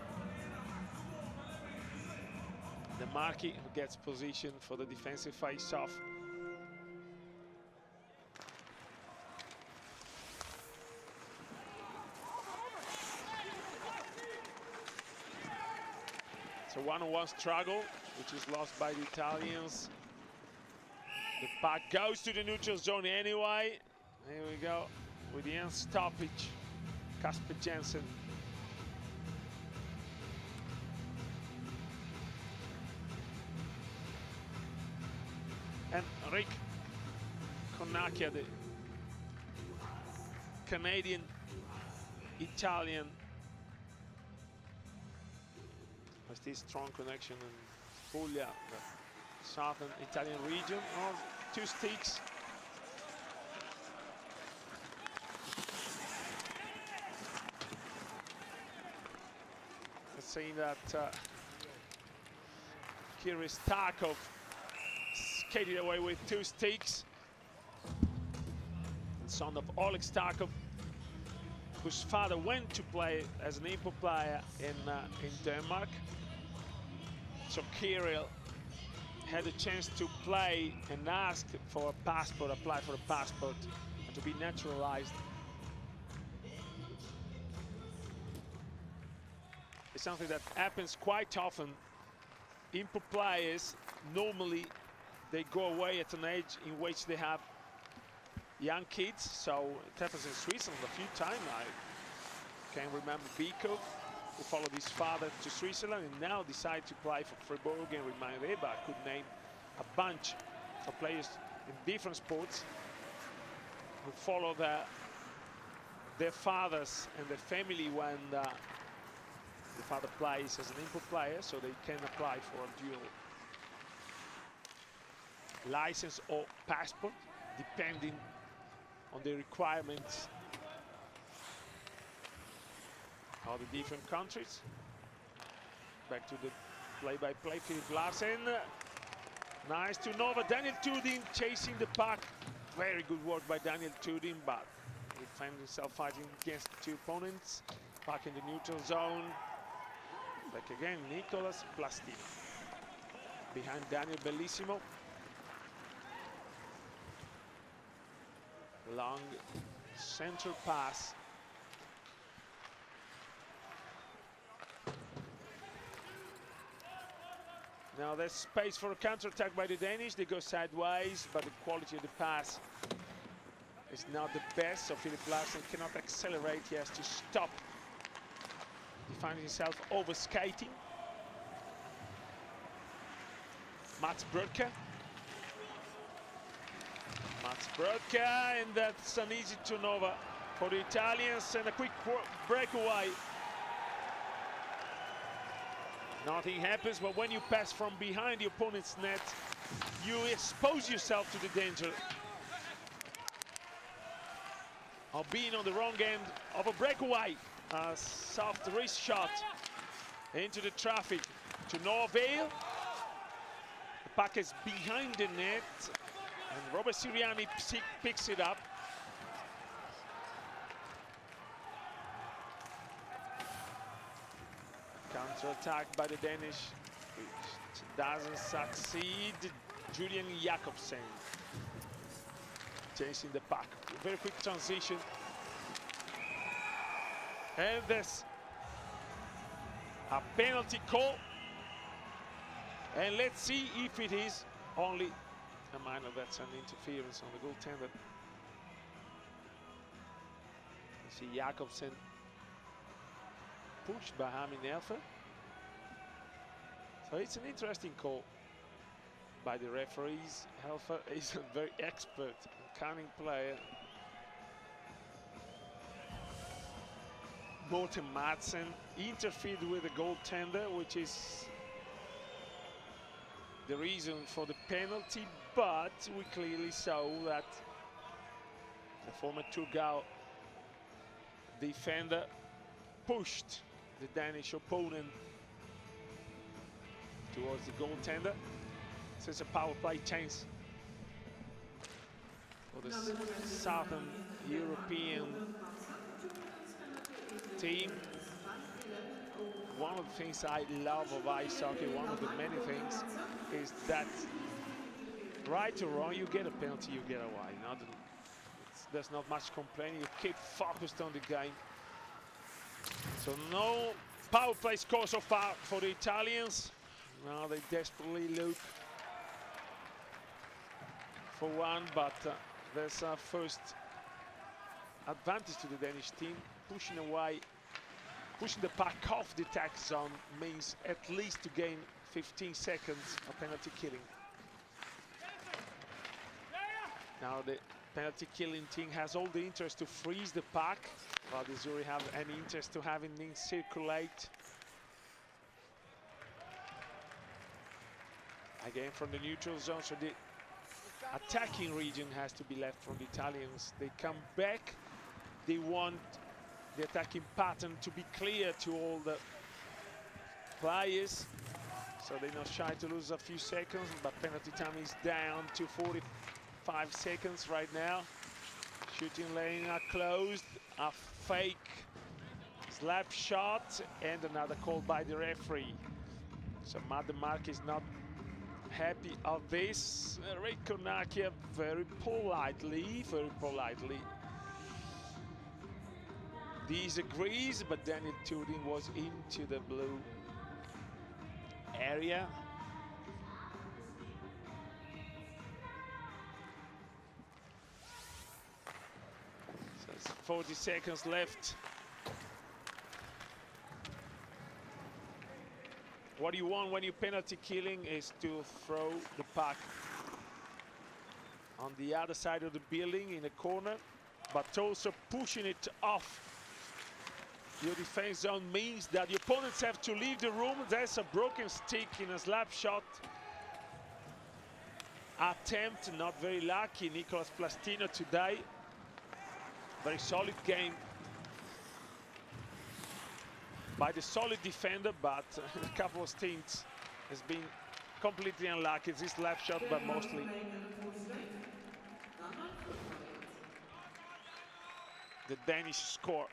Demarchi who gets position for the defensive face-off. It's a one-on-one struggle, which is lost by the Italians. The puck goes to the neutral zone anyway. Here we go with the end stoppage. Kasper Jensen. And Rick Connacchia, the Canadian Italian, has this strong connection in Puglia, the southern Italian region. Oh, 2 sticks. Let's see that Kirill Starkov skated away with 2 sticks. The son of Oleg Starkov, whose father went to play as an import player in Denmark. So Kirill had a chance to play and ask for a passport, apply for a passport, and to be naturalized. It's something that happens quite often. Import players, normally they go away at an age in which they have young kids, so it happens in Switzerland a few times. I can remember Biko, who followed his father to Switzerland and now decided to play for Fribourg and Remain Reba. I could name a bunch of players in different sports who follow their fathers and their family when the father plays as an import player, so they can apply for a dual license or passport, depending on the requirements of the different countries. Back to the play-by-play, Philip Larsen. Nice to Nova. Daniel Tudin chasing the puck. Very good work by Daniel Tudin, but he finds himself fighting against 2 opponents. Puck in the neutral zone. Back again, Nicolas Plastic. Behind Daniel Bellissimo. Long center pass. Now there's space for a counter-attack by the Danish. They go sideways, but the quality of the pass is not the best, so Philip Larsen cannot accelerate. He has to stop. He finds himself over skating. Mats Brodka. Mats Brodka, and that's an easy turnover for the Italians, and a quick breakaway. Nothing happens, but when you pass from behind the opponent's net, you expose yourself to the danger of being on the wrong end of a breakaway. A soft wrist shot into the traffic to no avail. The puck is behind the net, and Robert Siriani picks it up. Counter-attack by the Danish, which doesn't succeed. Julian Jakobsen chasing the puck. Very quick transition. And there's a penalty call. And let's see if it is only a minor. That's an interference on the goaltender. You see Jakobsen pushed by Hami Nelfer. So it's an interesting call by the referees. Helfer is a very expert and cunning player. Morten Madsen interfered with the goaltender, which is the reason for the penalty, but we clearly saw that the former Turgau defender pushed the Danish opponent towards the goaltender. So it's a power play chance for the Southern European team. One of the things I love of ice hockey, one of the many things, is that right or wrong, you get a penalty, you get away. There's not much complaining. You keep focused on the game. So no power play score so far for the Italians. Now they desperately look for one, but there's a first advantage to the Danish team. Pushing away, pushing the puck off the attack zone means at least to gain 15 seconds of penalty killing. Now the penalty killing team has all the interest to freeze the puck, while the Zuri have any interest to having things circulate. Again from the neutral zone, so the attacking region has to be left from the Italians. They come back, they want the attacking pattern to be clear to all the players, so they're not shy to lose a few seconds, but penalty time is down to 45 seconds right now. Shooting lane are closed, a fake slap shot, and another call by the referee. So Mark is not happy of this. Reikonakia very politely disagrees, but Daniel Tudin was into the blue area. So it's 40 seconds left. What you want when you're penalty killing is to throw the puck on the other side of the building in a corner, but also pushing it off your defense zone means that the opponents have to leave the room. There's a broken stick in a slap shot attempt, not very lucky. Nicolas Plastino today, very solid game by the solid defender, but a couple of stints has been completely unlucky. This slap shot, but mostly the Danish score.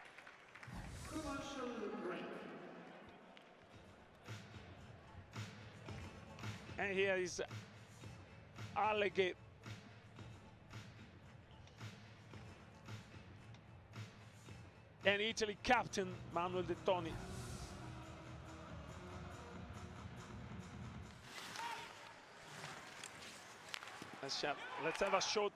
And here is Alleghe. And Italy captain Manuel De Toni. Let's have a shot.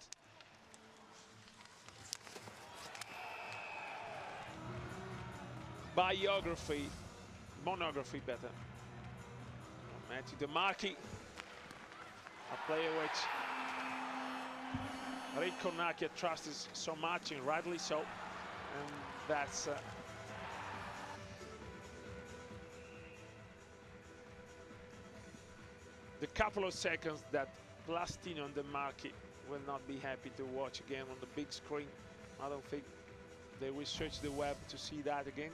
Monography better. Matthew De Marchi, a player which Reikonakia trusts so much, and rightly so. And that's the couple of seconds that Plastino and De Marchi will not be happy to watch again on the big screen. I don't think they will search the web to see that again.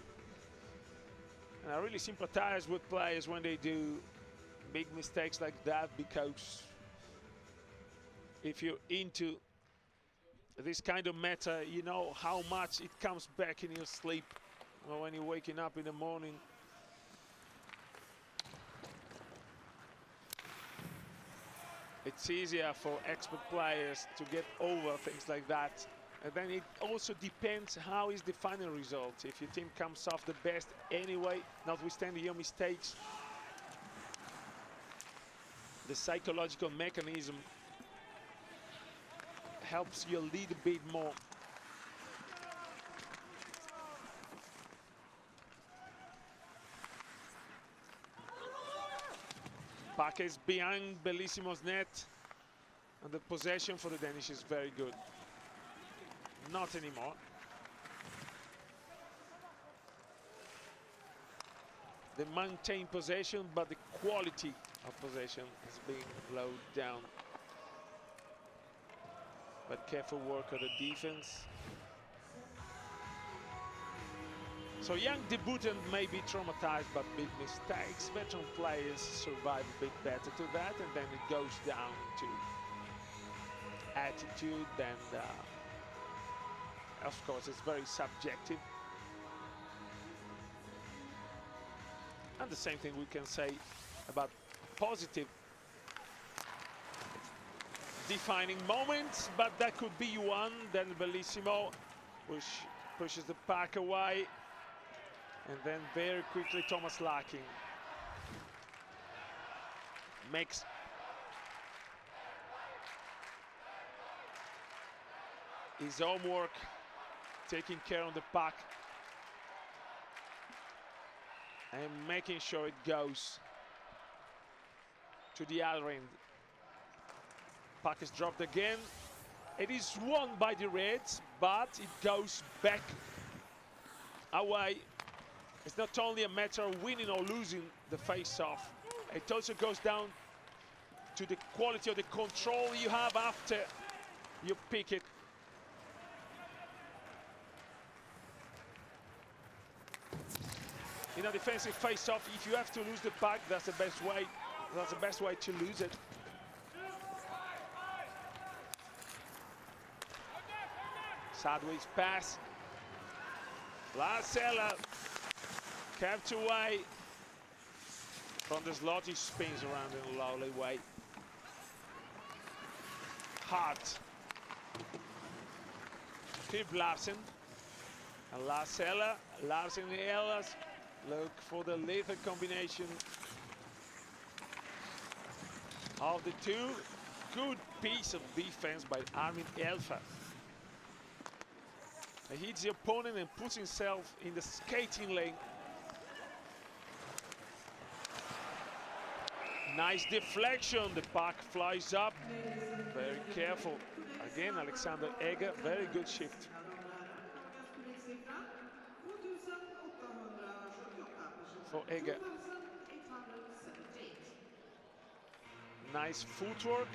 And I really sympathize with players when they do big mistakes like that, because if you're into this kind of meta, you know how much it comes back in your sleep or when you're waking up in the morning. It's easier for expert players to get over things like that. And then it also depends how is the final result. If your team comes off the best anyway, notwithstanding your mistakes, the psychological mechanism helps you lead a bit more. Puck is behind Bellissimo's net, and the possession for the Danish is very good. Not anymore. They maintain possession, but the quality of possession is being slowed down. But careful work on the defense. So young debutant may be traumatized by big mistakes. Veteran players survive a bit better to that, and then it goes down to attitude, and of course it's very subjective. And the same thing we can say about positive defining moments, but that could be one. Then Bellissimo pushes the puck away, and then very quickly Thomas Larkin makes his homework, taking care of the puck and making sure it goes to the other end. Puck is dropped again. It is won by the Reds, but it goes back away. It's not only a matter of winning or losing the face-off. It also goes down to the quality of the control you have after you pick it. In a defensive face-off, if you have to lose the puck, that's the best way. That's the best way to lose it. Sideways pass. Larcella kept away from the slot. He spins around in a lovely way. Hart. Philip Larsen. And Larcella. Larsen and Ellis look for the lethal combination of the two. Good piece of defense by Armin Elfa. He hits the opponent and puts himself in the skating lane. Nice deflection, the puck flies up. Very careful. Again, Alexander Egger, very good shift. For Egger. Nice footwork.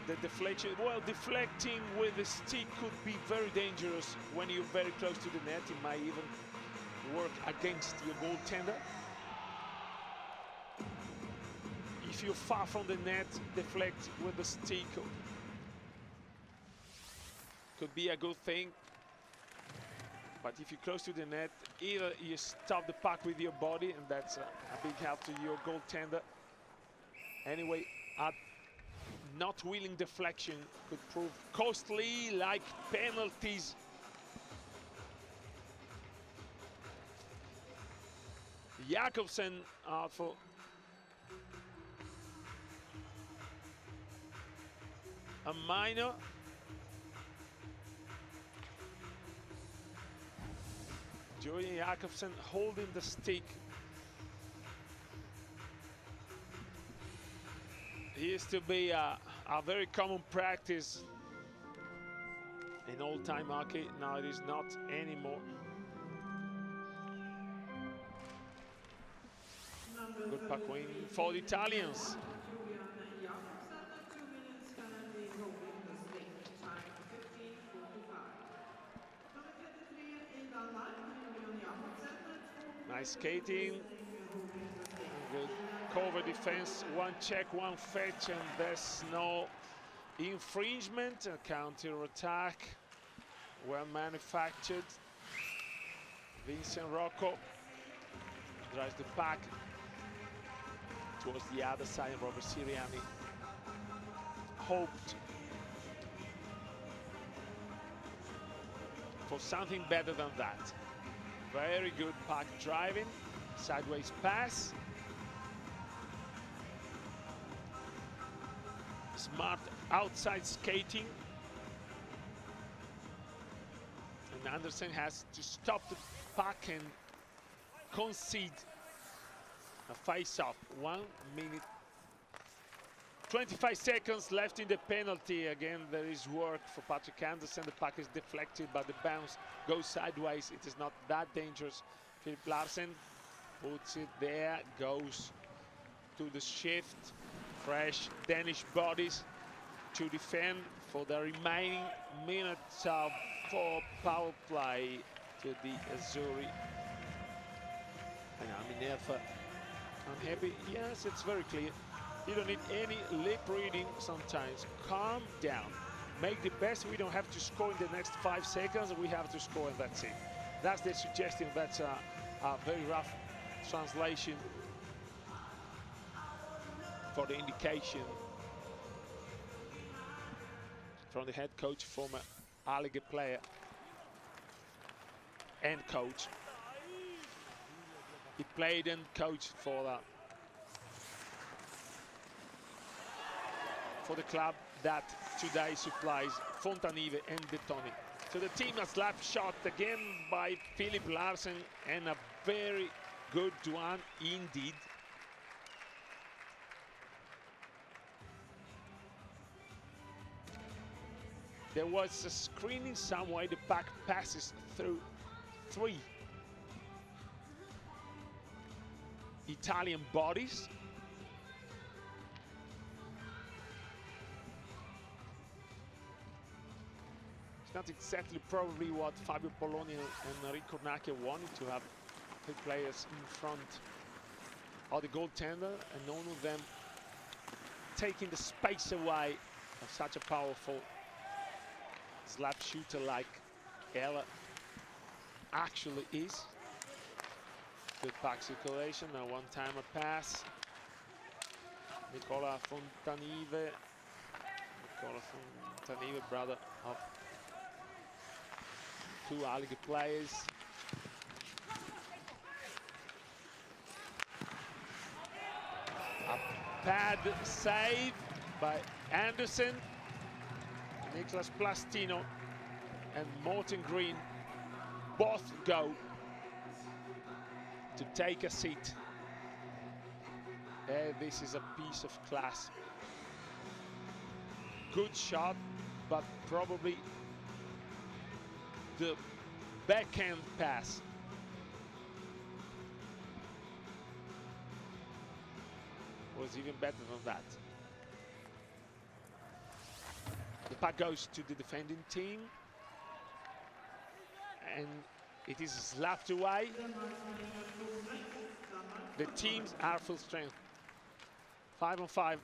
The deflection, well, deflecting with the stick could be very dangerous when you're very close to the net. It might even work against your goaltender. If you're far from the net, deflect with the stick could be a good thing. But if you're close to the net, either you stop the puck with your body, and that's a big help to your goaltender. Anyway, not willing deflection could prove costly, like penalties. Jakobsen out for a minor. Julian Jakobsen holding the stick. He used to be a very common practice in old-time hockey. Now it is not anymore. Good puck win for the Italians. Nice skating. Good cover defense, one check, one fetch, and there's no infringement. A counter attack, well manufactured. Vincent Rocco drives the puck towards the other side. Robert Sirianni hoped for something better than that. Very good puck driving, sideways pass. Smart outside skating. And Andersen has to stop the puck and concede a face-off. 1 minute, 25 seconds left in the penalty. Again, there is work for Patrick Andersen. The puck is deflected, but the bounce goes sideways. It is not that dangerous. Philip Larsen puts it there, goes to the shift. Fresh Danish bodies to defend for the remaining minutes of power play to the Azzurri. And Armin Elfa unhappy. Yes, it's very clear. You don't need any lip reading sometimes. Calm down. Make the best. We don't have to score in the next 5 seconds. We have to score and that's it. That's the suggestion. That's a very rough translation for the indication from the head coach, former A-Liga player and coach. He played and coached for the club that today supplies Fontanive and Detoni. So the team has slap shot again by Philip Larsen, and a very good one indeed. There was a screening somewhere. The puck passes through 3 Italian bodies. It's not exactly probably what Fabio Poloni and Enrico Nacchia wanted, to have 3 players in front of the goaltender, and none of them taking the space away of such a powerful slap shooter like Ella actually is. Good puck circulation, now one-timer pass. Nicola Fontanive, brother of 2 A-League players. A pad save by Anderson. Nicholas Plastino and Morten Green both go to take a seat. This is a piece of class. Good shot, but probably the backhand pass was even better than that. The puck goes to the defending team, and it is slapped away. The teams are full strength. 5-on-5.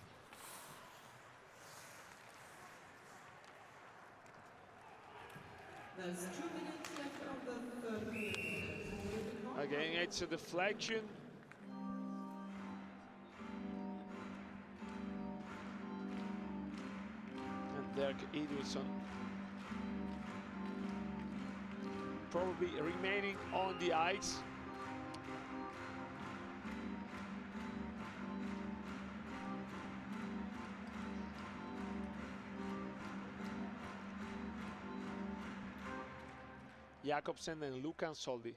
There's 2 minutes left of the third period. Again, it's a deflection. And Dirk Edilson probably remaining on the ice. Jakobsen and Lukan Soldi.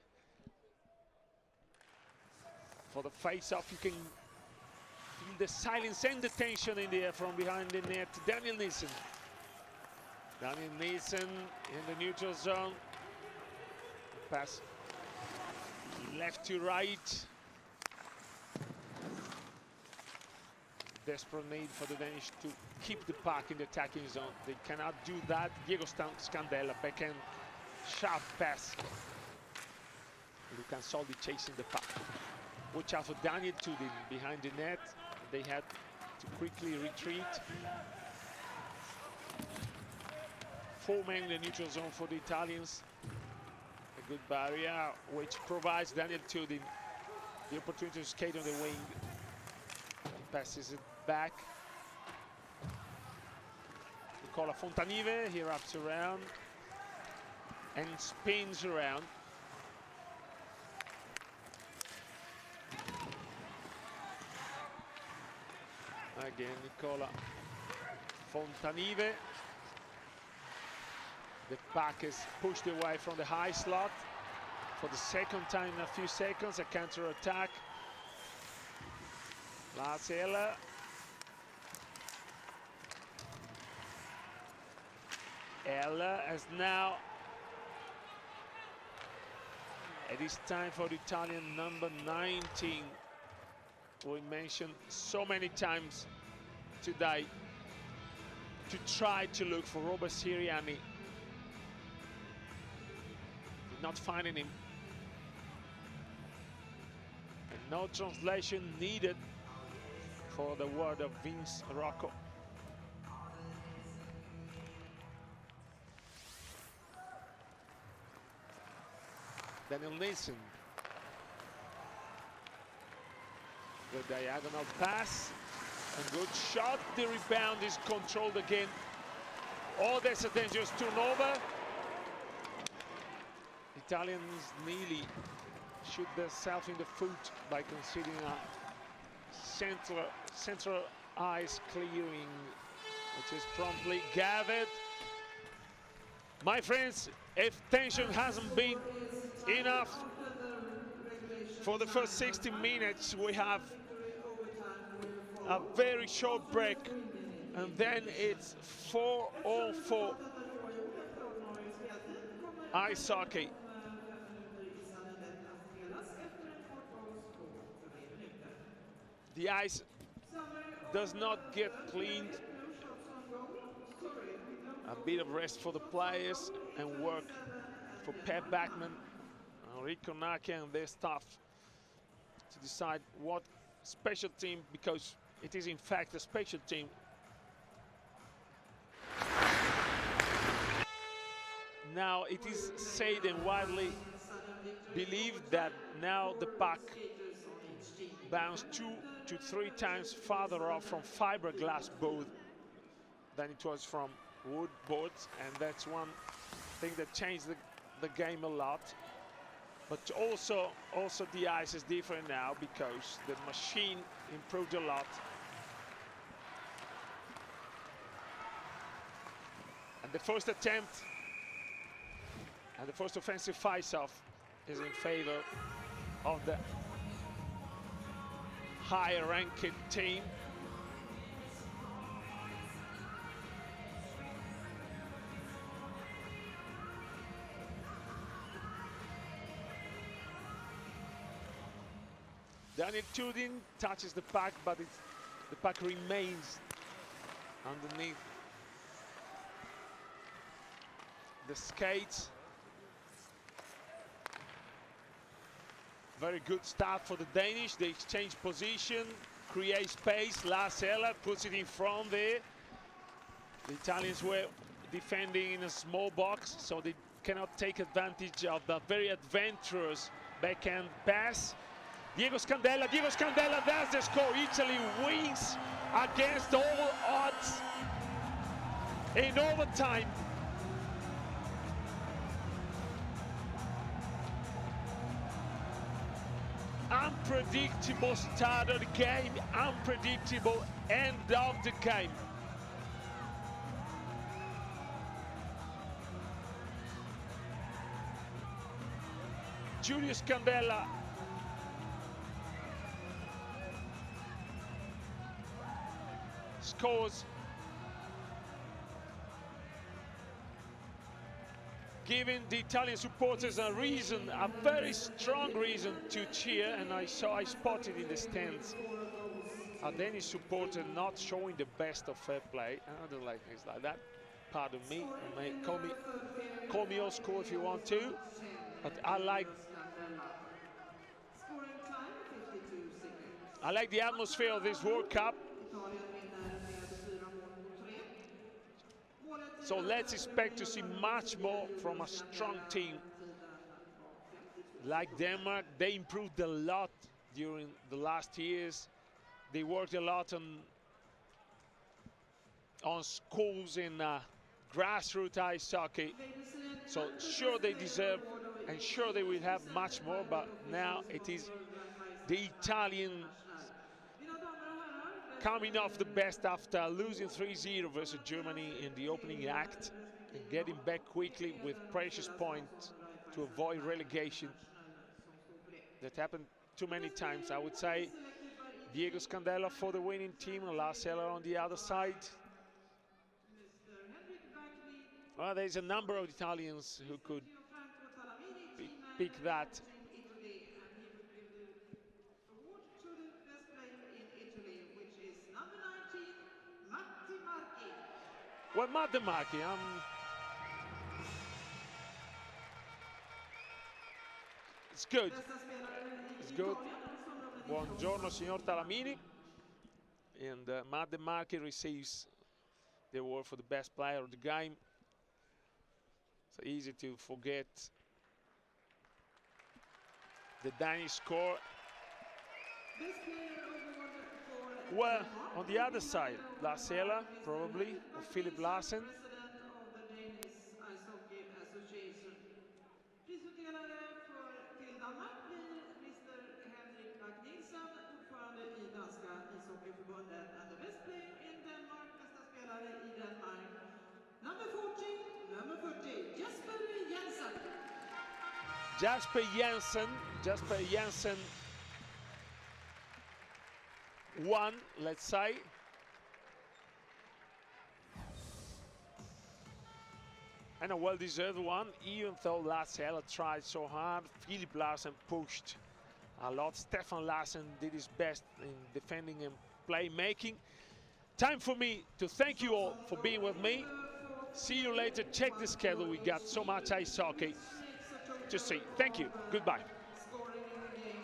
For the face-off, you can feel the silence and the tension in the air from behind the net. Daniel Nielsen. Daniel Nielsen in the neutral zone. Pass left to right. Desperate need for the Danish to keep the puck in the attacking zone. They cannot do that. Diego Scandella, backhand, sharp pass. Lukan Soldi chasing the puck. Watch out for Daniel Tudin behind the net. They had to quickly retreat. 4 men in the neutral zone for the Italians. A good barrier, which provides Daniel Tudin the opportunity to skate on the wing. He passes it back. Nicola Fontanive, he wraps around and spins around. Again, Nicola Fontanive. The puck is pushed away from the high slot for the second time in a few seconds. A counter attack. Lars Eller. Eller has now. It is time for the Italian number 19. We mentioned so many times today to try to look for Robert Sirianni. Not finding him. And no translation needed for the word of Vince Rocco. Daniel Nielsen. The diagonal pass. A good shot. The rebound is controlled again. Oh, that's a dangerous turnover. Italians nearly shoot themselves in the foot by conceding a central ice clearing, which is promptly gathered. My friends, if tension hasn't been enough for the first 60 minutes, we have a very short break, and then it's 4-on-4 ice hockey. The ice does not get cleaned. A bit of rest for the players and work for Pep Backman, Rico Nake and their staff to decide what special team, because it is in fact a special team. Now it is said and widely believed that now the puck bounced 2 to 3 times farther off from fiberglass board than it was from wood boards, and that's one thing that changed the game a lot. But also the ice is different now because the machine improved a lot. And the first attempt and the first offensive face-off is in favor of the higher ranked team. Daniel Tudin touches the puck, but the puck remains underneath the skates. Very good start for the Danish. They exchange position, create space. Lascelles puts it in front there. The Italians were defending in a small box, so they cannot take advantage of the very adventurous backhand pass. Diego Scandella, that's the score. Italy wins against all odds in overtime. Unpredictable start of the game, unpredictable end of the game. Giulio Scandella scores, giving the Italian supporters a reason, a very strong reason to cheer. And I spotted in the stands a Danish supporter not showing the best of fair play. I don't like things like that. Pardon me, call me old school if you want to, but I like the atmosphere of this World Cup. So let's expect to see much more from a strong team like Denmark. They improved a lot during the last years. They worked a lot on schools in grassroots ice hockey. So sure they deserve, and sure they will have much more, but now it is the Italian coming off the best after losing 3-0 versus Germany in the opening act and getting back quickly with precious points to avoid relegation. That happened too many times. I would say Diego Scandella for the winning team and Lascelles on the other side. Well, there's a number of Italians who could pick that. Well, Matti Marchi, it's good. It's good. Buongiorno, signor Talamini. And Matti Marchi receives the award for the best player of the game. So easy to forget the Danish score. Well, on the other side, Lascelles probably, or Philip Larsen. Prisutdelare till Danmark blir Mr. Henrik Bak-Nielsen, ordförande i Danska ishockeyförbundet, and the best player in Denmark, bästa spelare i Danmark, number 40, Jesper Jensen. Jasper Jensen won, let's say. And a well-deserved one, even though Lassell tried so hard. Philip Larsen pushed a lot. Stefan Larsen did his best in defending and playmaking. Time for me to thank you all for being with me. See you later. Check the schedule. We got so much ice hockey to see. Thank you. Goodbye. Scoring in the game.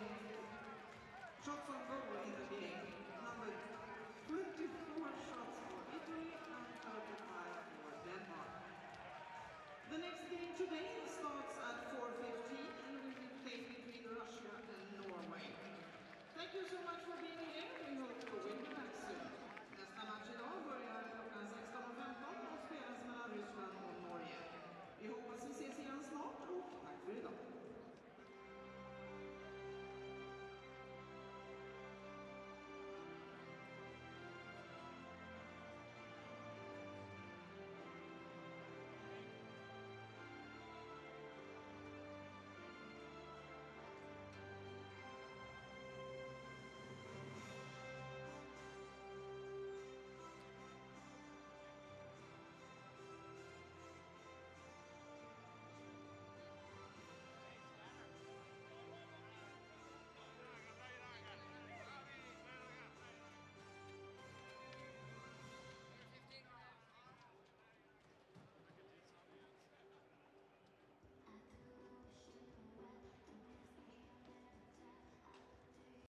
Shots on goal in the game. Number 24 shots for Italy and 35 for Denmark. The next game today starts at 4:15 and will be played between Russia and Norway. Thank you so much for being here.